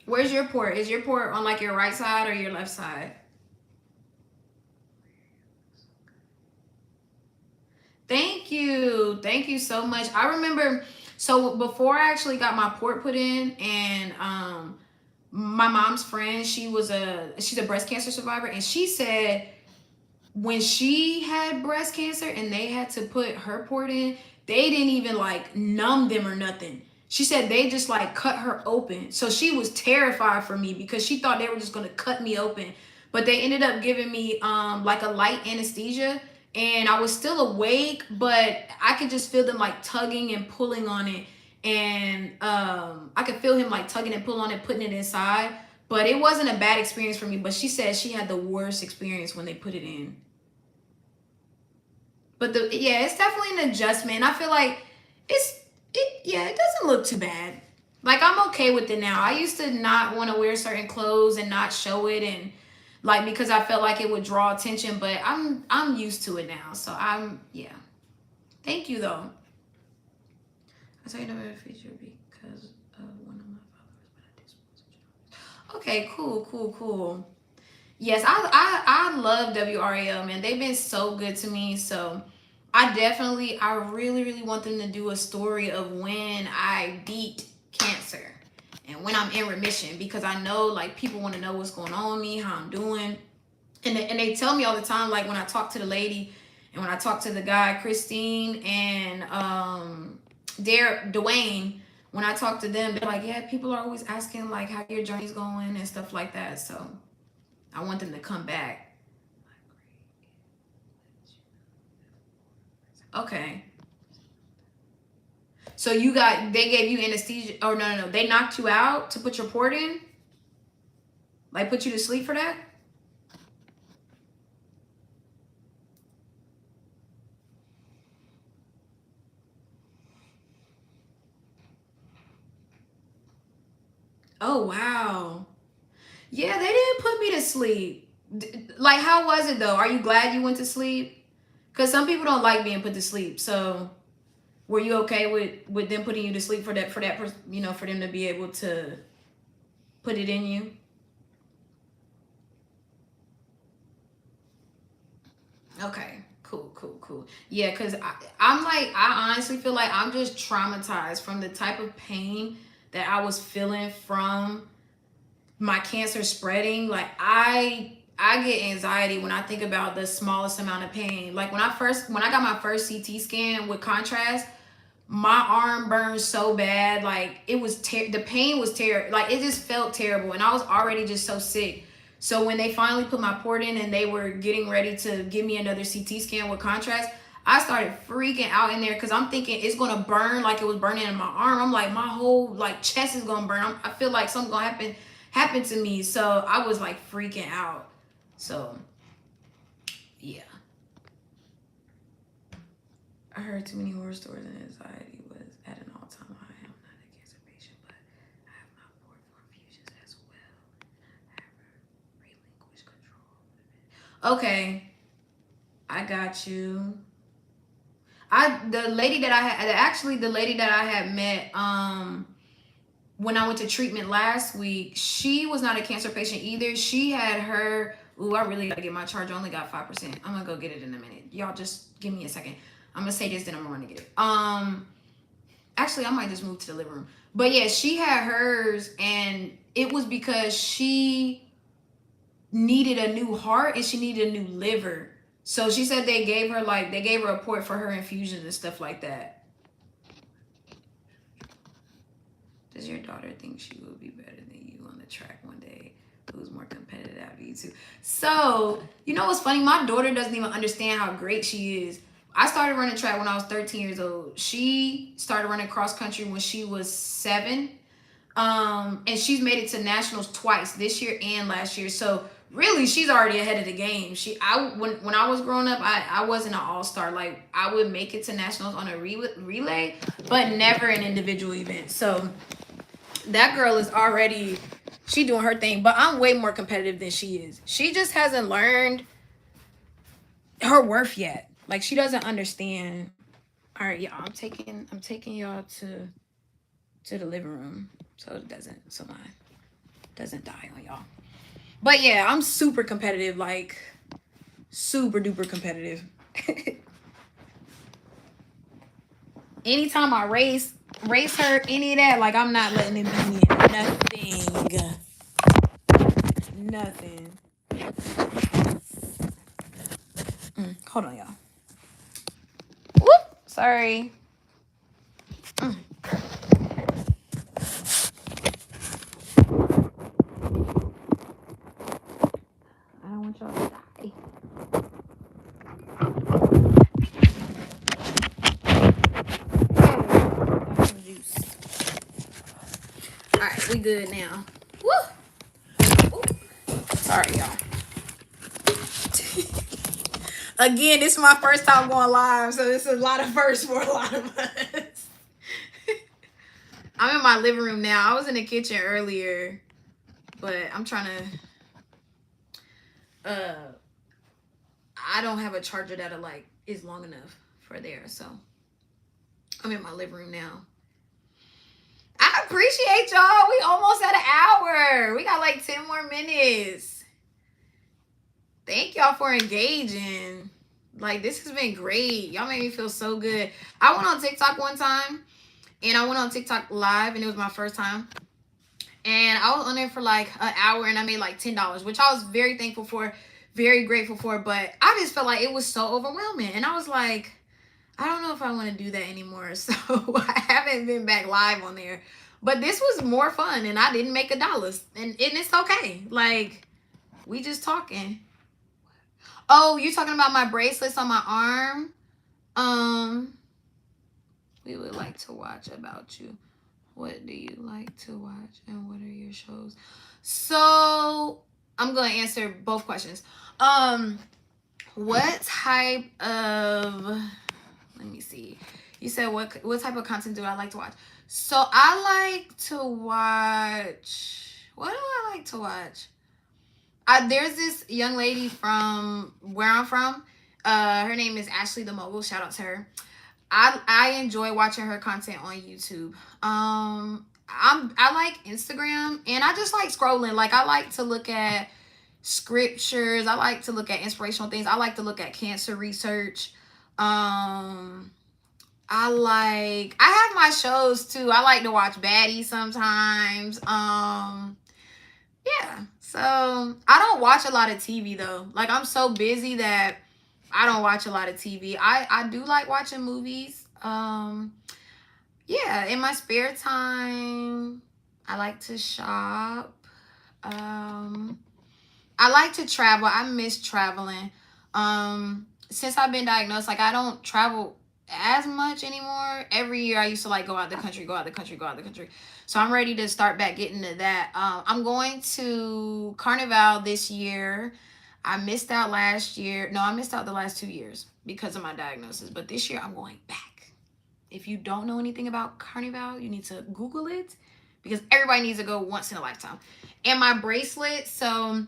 Where's your port? Is your port on like your right side or your left side? Thank you. Thank you so much. I remember, so before I actually got my port put in, and my mom's friend, she's a breast cancer survivor, and she said when she had breast cancer and they had to put her port in, they didn't even like numb them or nothing. She said they just like cut her open. So she was terrified for me because she thought they were just gonna cut me open. But they ended up giving me like a light anesthesia, and I was still awake, but I could just feel them like tugging and pulling on it. And I could feel him like tugging and pulling on it, putting it inside. But it wasn't a bad experience for me. But she said she had the worst experience when they put it in. But yeah, it's definitely an adjustment. I feel like it doesn't look too bad. Like I'm okay with it now. I used to not want to wear certain clothes and not show it, and like because I felt like it would draw attention, but I'm used to it now. So yeah. Thank you though. I saw you never featured because of one of my followers, but I did sponsor. Okay, cool. Yes, I love WRAL, man. They've been so good to me. So I really want them to do a story of when I beat cancer and when I'm in remission, because I know like people want to know what's going on with me, how I'm doing. And they tell me all the time, like when I talk to the lady and when I talk to the guy, Christine and Dwayne, when I talk to them, they're like, yeah, people are always asking like how your journey's going and stuff like that. So I want them to come back. Okay. So they gave you anesthesia. Oh, no. They knocked you out to put your port in? Like put you to sleep for that? Oh, wow. Yeah, they didn't put me to sleep. Like, how was it though? Are you glad you went to sleep? Because some people don't like being put to sleep. So were you okay with them putting you to sleep for that for them to be able to put it in you? Okay, cool. Yeah, because I honestly feel like I'm just traumatized from the type of pain that I was feeling from my cancer spreading. Like I get anxiety when I think about the smallest amount of pain. Like when I got my first CT scan with contrast, my arm burned so bad. Like it was the pain was terrible. Like it just felt terrible, and I was already just so sick. So when they finally put my port in and they were getting ready to give me another CT scan with contrast, I started freaking out in there because I'm thinking it's gonna burn like it was burning in my arm. I'm like my whole like chest is gonna burn. I feel like something's gonna happen to me. So I was like freaking out. So yeah, I heard too many horror stories and anxiety was at an all-time high. I'm not a cancer patient, but I have my port for infusions as well. I have relinquished control. Okay, I got you. The lady that I had met when I went to treatment last week, she was not a cancer patient either. She had her. Ooh, I really gotta get my charger. I only got 5%. I'm gonna go get it in a minute. Y'all just give me a second. I'm gonna say this, then I'm gonna run to get it. Actually, I might just move to the living room. But yeah, she had hers, and it was because she needed a new heart and she needed a new liver. So she said they gave her a port for her infusions and stuff like that. Does your daughter think she will be better than you on the track one day? Who's more competitive out of you two? So, you know what's funny? My daughter doesn't even understand how great she is. I started running track when I was 13 years old. She started running cross country when she was 7. And she's made it to nationals twice, this year and last year. So really, she's already ahead of the game. When I was growing up, I wasn't an all-star. Like I would make it to nationals on a relay, but never an individual event. So that girl is already, she doing her thing, but I'm way more competitive than she is. She just hasn't learned her worth yet. Like she doesn't understand. All right, y'all, I'm taking y'all to the living room so mine doesn't die on y'all. But yeah, I'm super competitive, like super duper competitive. Anytime I race her, any of that, like I'm not letting it be nothing. Hold on, y'all. Whoop, sorry. I don't want y'all to die. All right, we good now. Woo! Ooh. Sorry, y'all. Again, this is my first time going live, so this is a lot of firsts for a lot of us. I'm in my living room now. I was in the kitchen earlier, but I'm trying to I don't have a charger that is long enough for there, so I'm in my living room now. I appreciate y'all. We almost at an hour. We got like 10 more minutes. Thank y'all for engaging. Like, this has been great. Y'all made me feel so good. I went on TikTok one time, and I went on TikTok live, and it was my first time. And I was on there for like an hour, and I made like $10, which I was very thankful for, very grateful for. But I just felt like it was so overwhelming. And I was like, I don't know if I want to do that anymore. So I haven't been back live on there. But this was more fun, and I didn't make $1. And it's okay. Like, we just talking. Oh, you talking about my bracelets on my arm? We would like to watch about you. What do you like to watch, and what are your shows? So I'm gonna answer both questions. What type of, let me see. You said what type of content do I like to watch? So I like to watch, what do I like to watch? There's this young lady from where I'm from. Her name is Ashley the Mogul. Shout out to her. I enjoy watching her content on YouTube. I like Instagram, and I just like scrolling. Like, I like to look at scriptures. I like to look at inspirational things. I like to look at cancer research. I have my shows too. I like to watch baddies sometimes. Yeah. So I don't watch a lot of TV though. Like, I'm so busy that I don't watch a lot of TV. I do like watching movies. Yeah, in my spare time, I like to shop. I like to travel. I miss traveling. Since I've been diagnosed, like, I don't travel as much anymore. Every year I used to like go out the country, go out the country, go out the country. So I'm ready to start back getting to that. I'm going to Carnival this year. I missed out last year. No, I missed out the last 2 years because of my diagnosis. But this year I'm going back. If you don't know anything about Carnival, you need to Google it, because everybody needs to go once in a lifetime. And my bracelet, so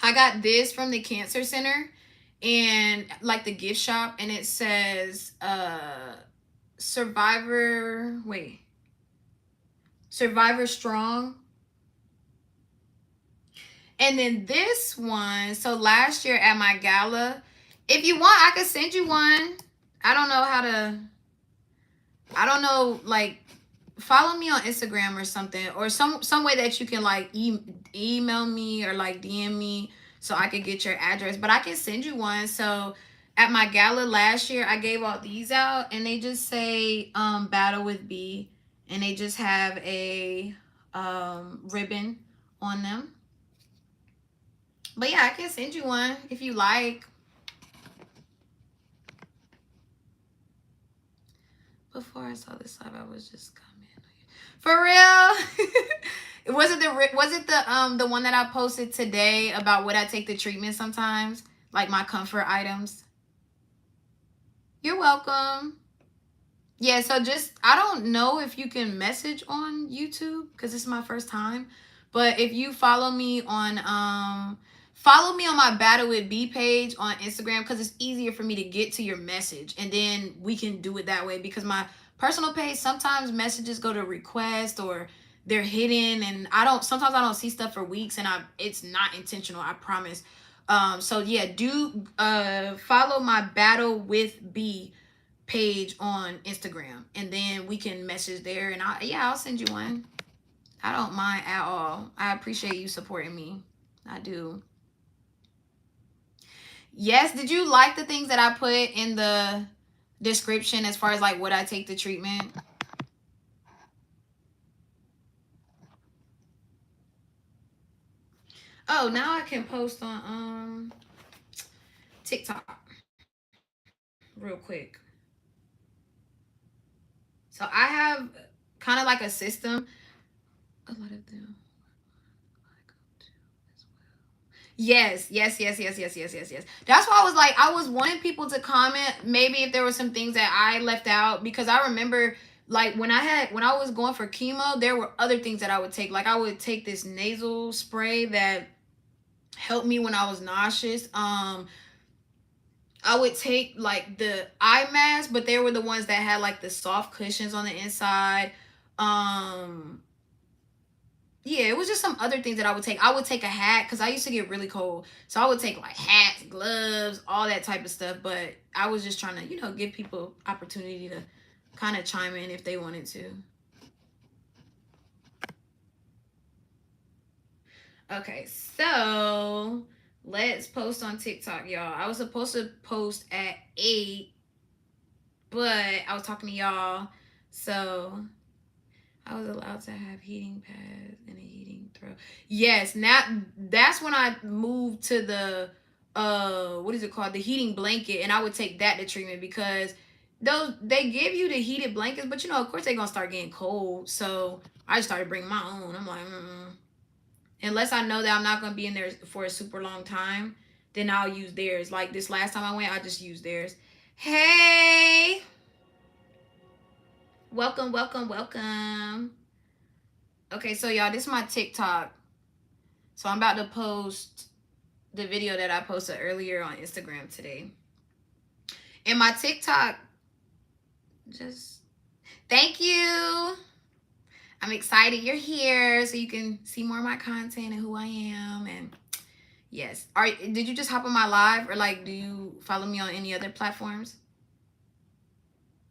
I got this from the cancer center, and like the gift shop, and it says Survivor Strong. And then this one, so last year at my gala, if you want, I could send you one. I don't know, like, follow me on Instagram or something, or some way that you can like email me or like DM me so I could get your address. But I can send you one. So at my gala last year, I gave all these out, and they just say Battle with B, and they just have a ribbon on them. But yeah, I can send you one if you like. Before I saw this live, I was just coming. For real? Was it the one that I posted today about what I take the treatment sometimes? Like my comfort items? You're welcome. Yeah, so just, I don't know if you can message on YouTube because it's my first time. But if you follow me on my Battle with B page on Instagram, because it's easier for me to get to your message, and then we can do it that way, because my personal page, sometimes messages go to request or they're hidden, and sometimes I don't see stuff for weeks, and it's not intentional, I promise. So yeah, do follow my Battle with B page on Instagram, and then we can message there, and I'll send you one. I don't mind at all. I appreciate you supporting me. I do. Yes, did you like the things that I put in the description as far as like what I take the treatment? Oh, now I can post on TikTok real quick. So I have kind of like a system. A lot of them I go to as well. Yes, yes, yes, yes, yes, yes, yes, yes. That's why I was like, I was wanting people to comment maybe if there were some things that I left out, because I remember like when I was going for chemo, there were other things that I would take. Like I would take this nasal spray that helped me when I was nauseous. I would take like the eye mask, but they were the ones that had like the soft cushions on the inside. Um yeah, it was just some other things that I would take. I would take a hat because I used to get really cold. So I would take like hats, gloves, all that type of stuff. But I was just trying to, give people opportunity to kind of chime in if they wanted to. Okay, so let's post on TikTok, y'all. I was supposed to post at 8, but I was talking to y'all. So I was allowed to have heating pads and a heating throw. Yes, now that's when I moved to the what is it called? The heating blanket, and I would take that to treatment because those they give you the heated blankets, but of course they're gonna start getting cold. So I just started bringing my own. I'm like, unless I know that I'm not gonna be in there for a super long time, then I'll use theirs. Like this last time I went, I just used theirs. Hey, welcome, welcome, welcome. Okay, so y'all, this is my TikTok. So I'm about to post the video that I posted earlier on Instagram today. And my TikTok, just thank you. I'm excited you're here so you can see more of my content and who I am. And yes, did you just hop on my live, or like do you follow me on any other platforms?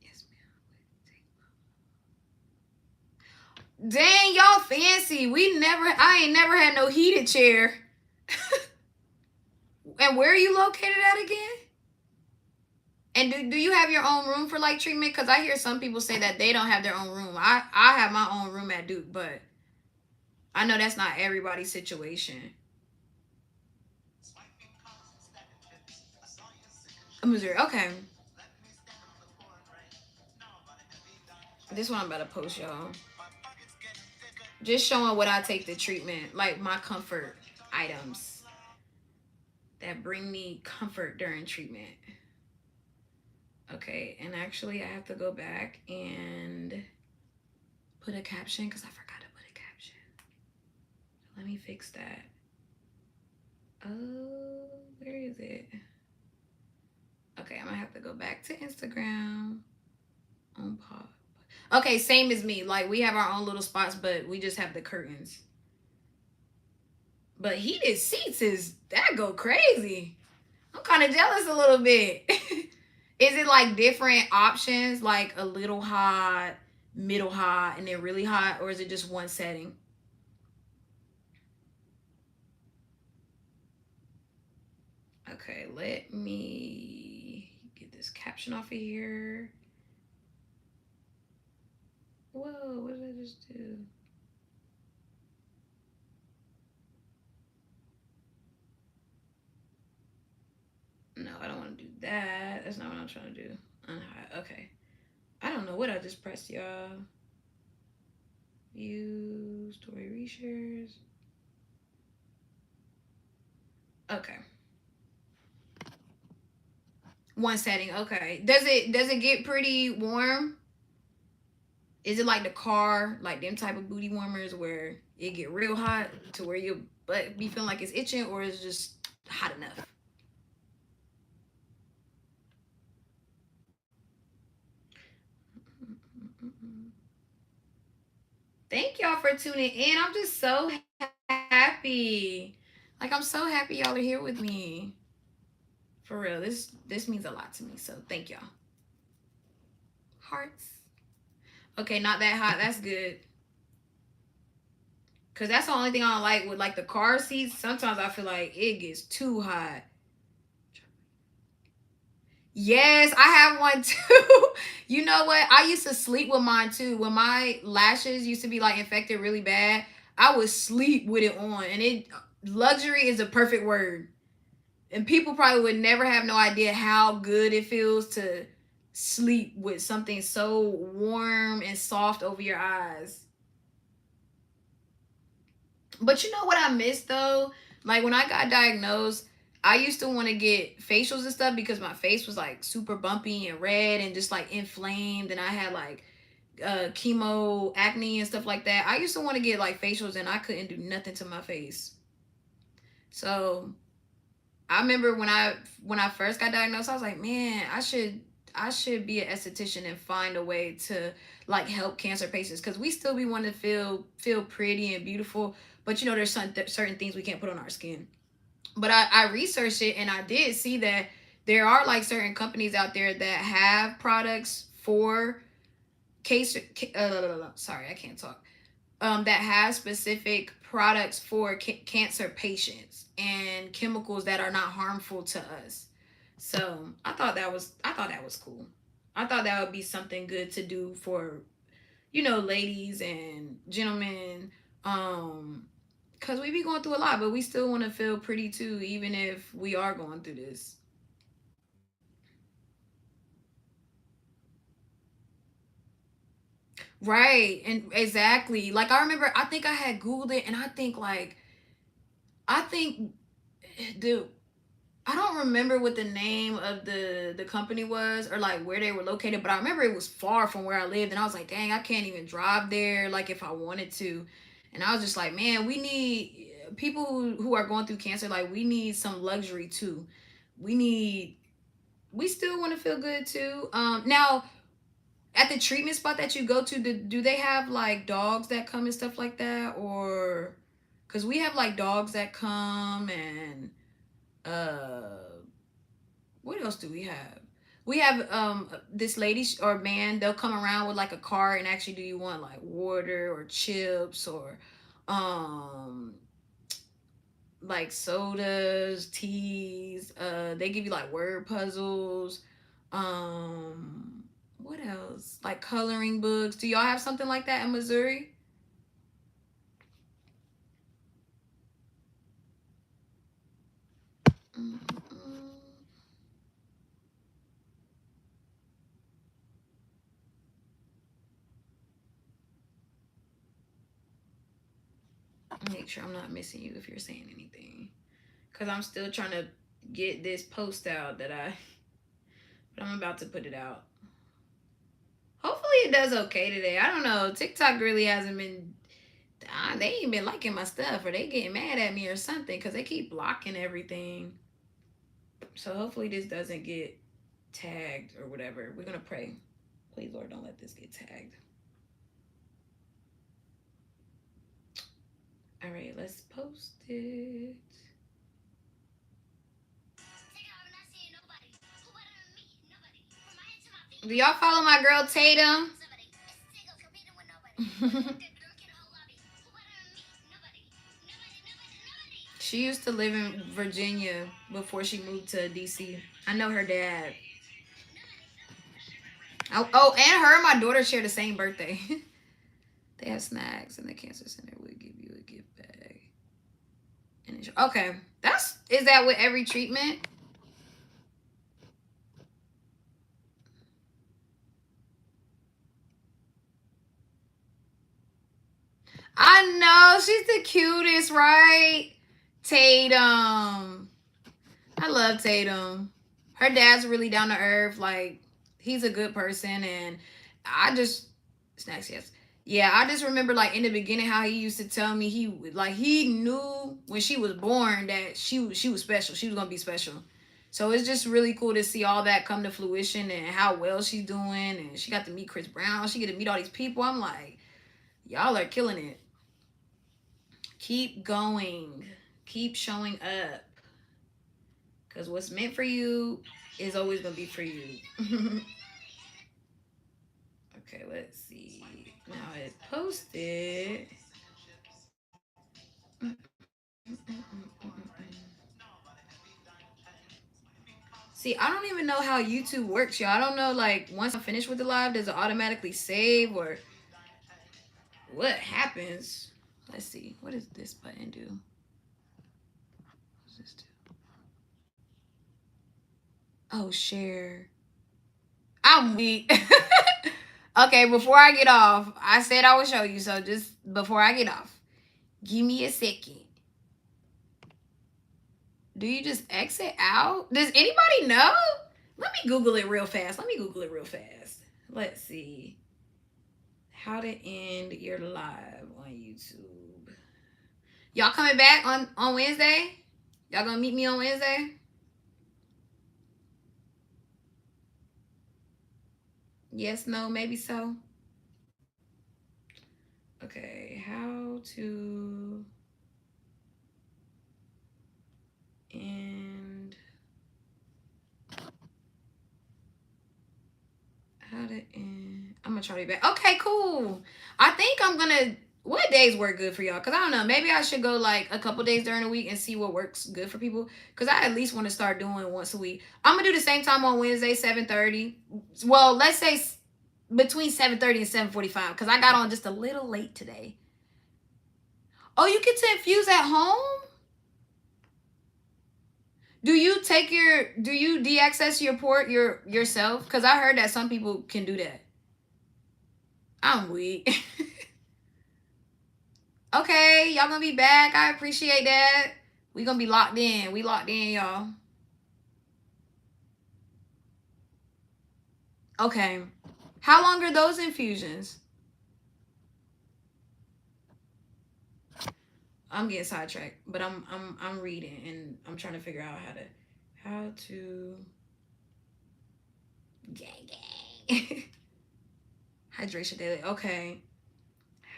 Yes, ma'am. Dang, y'all fancy. I ain't never had no heated chair. And where are you located at again? And do you have your own room for like treatment? Because I hear some people say that they don't have their own room. I have my own room at Duke, but I know that's not everybody's situation. Missouri, okay. This one I'm about to post, y'all. Just showing what I take to treatment, like my comfort items that bring me comfort during treatment. Okay, and actually I have to go back and put a caption because I forgot to put a caption. Let me fix that. Oh, where is it? Okay, I'm gonna have to go back to Instagram on pop. Okay, same as me. Like we have our own little spots, but we just have the curtains. But heated seats is that go crazy. I'm kind of jealous a little bit. Is it like different options, like a little hot, middle hot, and then really hot, or is it just one setting? Okay, let me get this caption off of here. Whoa, what did I just do? No, I don't want to do that. That's not what I'm trying to do. Unhide. Okay. I don't know what I just pressed, y'all. View, story reshares. Okay. One setting. Okay. Does it get pretty warm? Is it like the car, like them type of booty warmers where it get real hot to where your butt be feeling like it's itching, or is it just hot enough? Thank y'all for tuning in. I'm just so happy. Like I'm so happy y'all are here with me. For real. This means a lot to me. So thank y'all. Hearts. Okay, not that hot. That's good. Cause that's the only thing I don't like with like the car seats. Sometimes I feel like it gets too hot. Yes, I have one too. You know what? I used to sleep with mine too. When my lashes used to be like infected really bad, I would sleep with it on. And it luxury is a perfect word. And people probably would never have no idea how good it feels to sleep with something so warm and soft over your eyes. But you know what I miss though? Like when I got diagnosed, I used to want to get facials and stuff because my face was like super bumpy and red and just like inflamed, and I had like chemo acne and stuff like that. I used to want to get like facials, and I couldn't do nothing to my face. So I remember when I first got diagnosed, I was like, man, I should be an esthetician and find a way to like help cancer patients, because we still be wanting to feel pretty and beautiful, but you know there's certain things we can't put on our skin. But I researched it, and I did see that there are like certain companies out there that have products for cancer. Sorry, I can't talk. That have specific products for cancer patients and chemicals that are not harmful to us. So I thought that was cool. I thought that would be something good to do for, you know, ladies and gentlemen. Cause we be going through a lot, but we still want to feel pretty too, even if we are going through this. Right, and exactly. Like I remember, I think I had Googled it, and I think, dude, I don't remember what the name of the company was or like where they were located, but I remember it was far from where I lived, and I was like, dang, I can't even drive there like if I wanted to. And I was just like, man, we need people who are going through cancer, like we need some luxury too. We need we still want to feel good too. Now at the treatment spot that you go to, do they have like dogs that come and stuff like that, or because we have like dogs that come and uh what else do we have? We have this lady or man, they'll come around with like a cart and actually, do you want like water or chips or um like sodas, teas, they give you like word puzzles. What else? Like coloring books. Do y'all have something like that in Missouri? Mm-mm. Make sure I'm not missing you if you're saying anything. Cause I'm still trying to get this post out but I'm about to put it out. Hopefully it does okay today. I don't know. TikTok really hasn't been. They ain't been liking my stuff, or they getting mad at me or something, because they keep blocking everything. So hopefully this doesn't get tagged or whatever. We're gonna pray. Please, Lord, don't let this get tagged. All right, let's post it. Do y'all follow my girl Tatum? She used to live in Virginia before she moved to DC. I know her dad. Oh, and her and my daughter share the same birthday. They have snacks, and the cancer center would give you a gift bag. Okay, is that with every treatment? I know, she's the cutest, right? Tatum. I love Tatum. Her dad's really down to earth. Like, he's a good person, and I just snacks, yes. Yeah, I just remember like in the beginning how he used to tell me he knew when she was born that she was special. She was gonna be special. So it's just really cool to see all that come to fruition and how well she's doing. And she got to meet Chris Brown. She get to meet all these people. I'm like, y'all are killing it. Keep going. Keep showing up. Because what's meant for you is always going to be for you. Okay, let's see. Now it's posted. See, I don't even know how YouTube works, y'all. I don't know, like, once I'm finished with the live, does it automatically save or what happens? Let's see. What does this button do? What does this do? Oh, share. I'm weak. Okay, before I get off, I said I would show you. So just before I get off, give me a second. Do you just exit out? Does anybody know? Let me Google it real fast. Let's see. How to end your live on YouTube. Y'all coming back on Wednesday? Y'all gonna meet me on Wednesday? Yes, no, maybe so. Okay, how to end. How to end. I'm gonna try to be back. Okay, cool. I think I'm gonna. What days work good for y'all? Cause I don't know. Maybe I should go like a couple days during the week and see what works good for people. Cause I at least want to start doing once a week. I'm gonna do the same time on Wednesday, 7:30. Well, let's say between 7:30 and 7:45. Cause I got on just a little late today. Oh, you get to infuse at home? Do you de-access your port yourself? Because I heard that some people can do that. I'm weak. Okay, y'all gonna be back. I appreciate that. We gonna be locked in. We locked in, y'all. Okay. How long are those infusions? I'm getting sidetracked, but I'm reading and I'm trying to figure out how to gang. Hydration daily. Okay.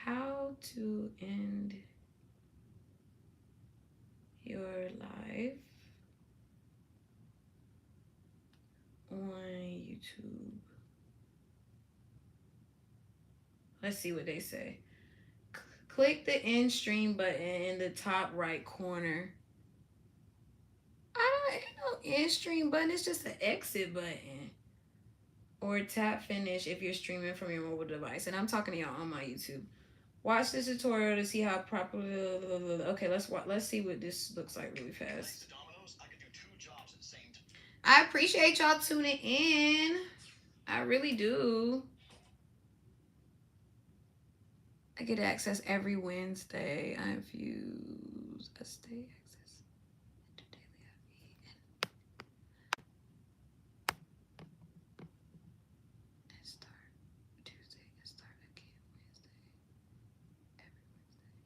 How to end your life on YouTube. Let's see what they say. Click the end stream button in the top right corner. I don't know end stream button. It's just an exit button. Or tap finish if you're streaming from your mobile device. And I'm talking to y'all on my YouTube. Watch this tutorial to see how properly. Okay, let's see what this looks like really fast. I appreciate y'all tuning in. I really do. I get access every Wednesday. I infuse a stay access into daily IV and start Tuesday and start again Wednesday. Every Wednesday.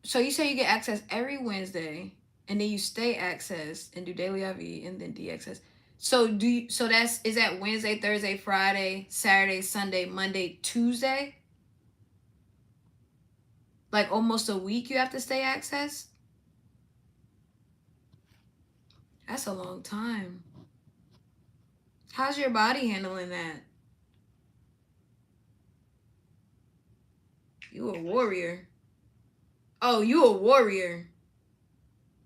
So you say you get access every Wednesday and then you stay access and do daily IV and then de-access. So is that Wednesday, Thursday, Friday, Saturday, Sunday, Monday, Tuesday? Like almost a week you have to stay access? That's a long time. How's your body handling that? You a warrior. Oh, you a warrior.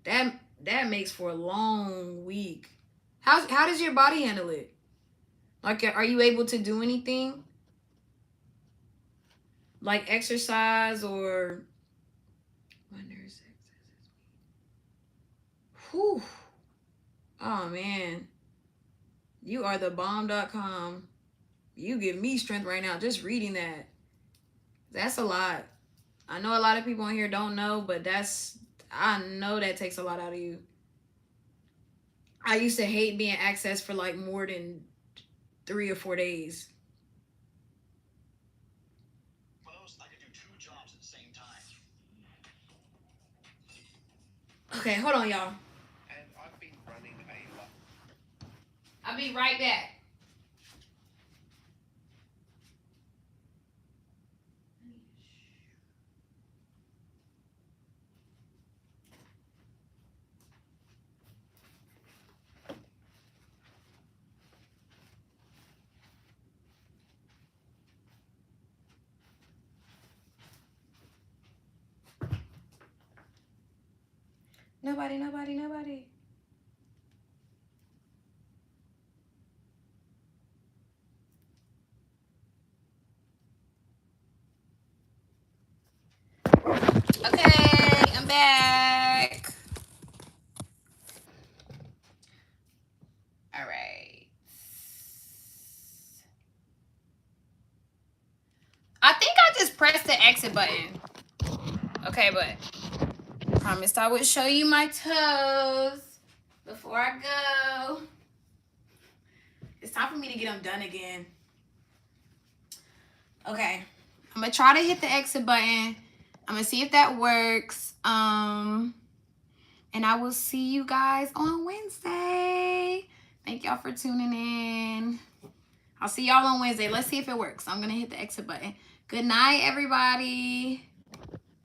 That makes for a long week. How does your body handle it? Like, are you able to do anything? Like exercise or... Whew. Oh, man. You are the bomb.com. You give me strength right now just reading that. That's a lot. I know a lot of people on here don't know, but I know that takes a lot out of you. I used to hate being accessed for like more than 3 or 4 days. Most I could do 2 jobs at the same time. Okay, hold on, y'all. And I've been running a lot. I'll be right back. Nobody. Okay, I'm back. All right. I think I just pressed the exit button. Okay, but promised I would show you my toes before I go. It's time for me to get them done again. Okay, I'm gonna try to hit the exit button. I'm gonna see if that works. And I will see you guys on Wednesday. Thank y'all for tuning in. I'll see y'all on Wednesday. Let's see if it works. I'm gonna hit the exit button. Good night, everybody.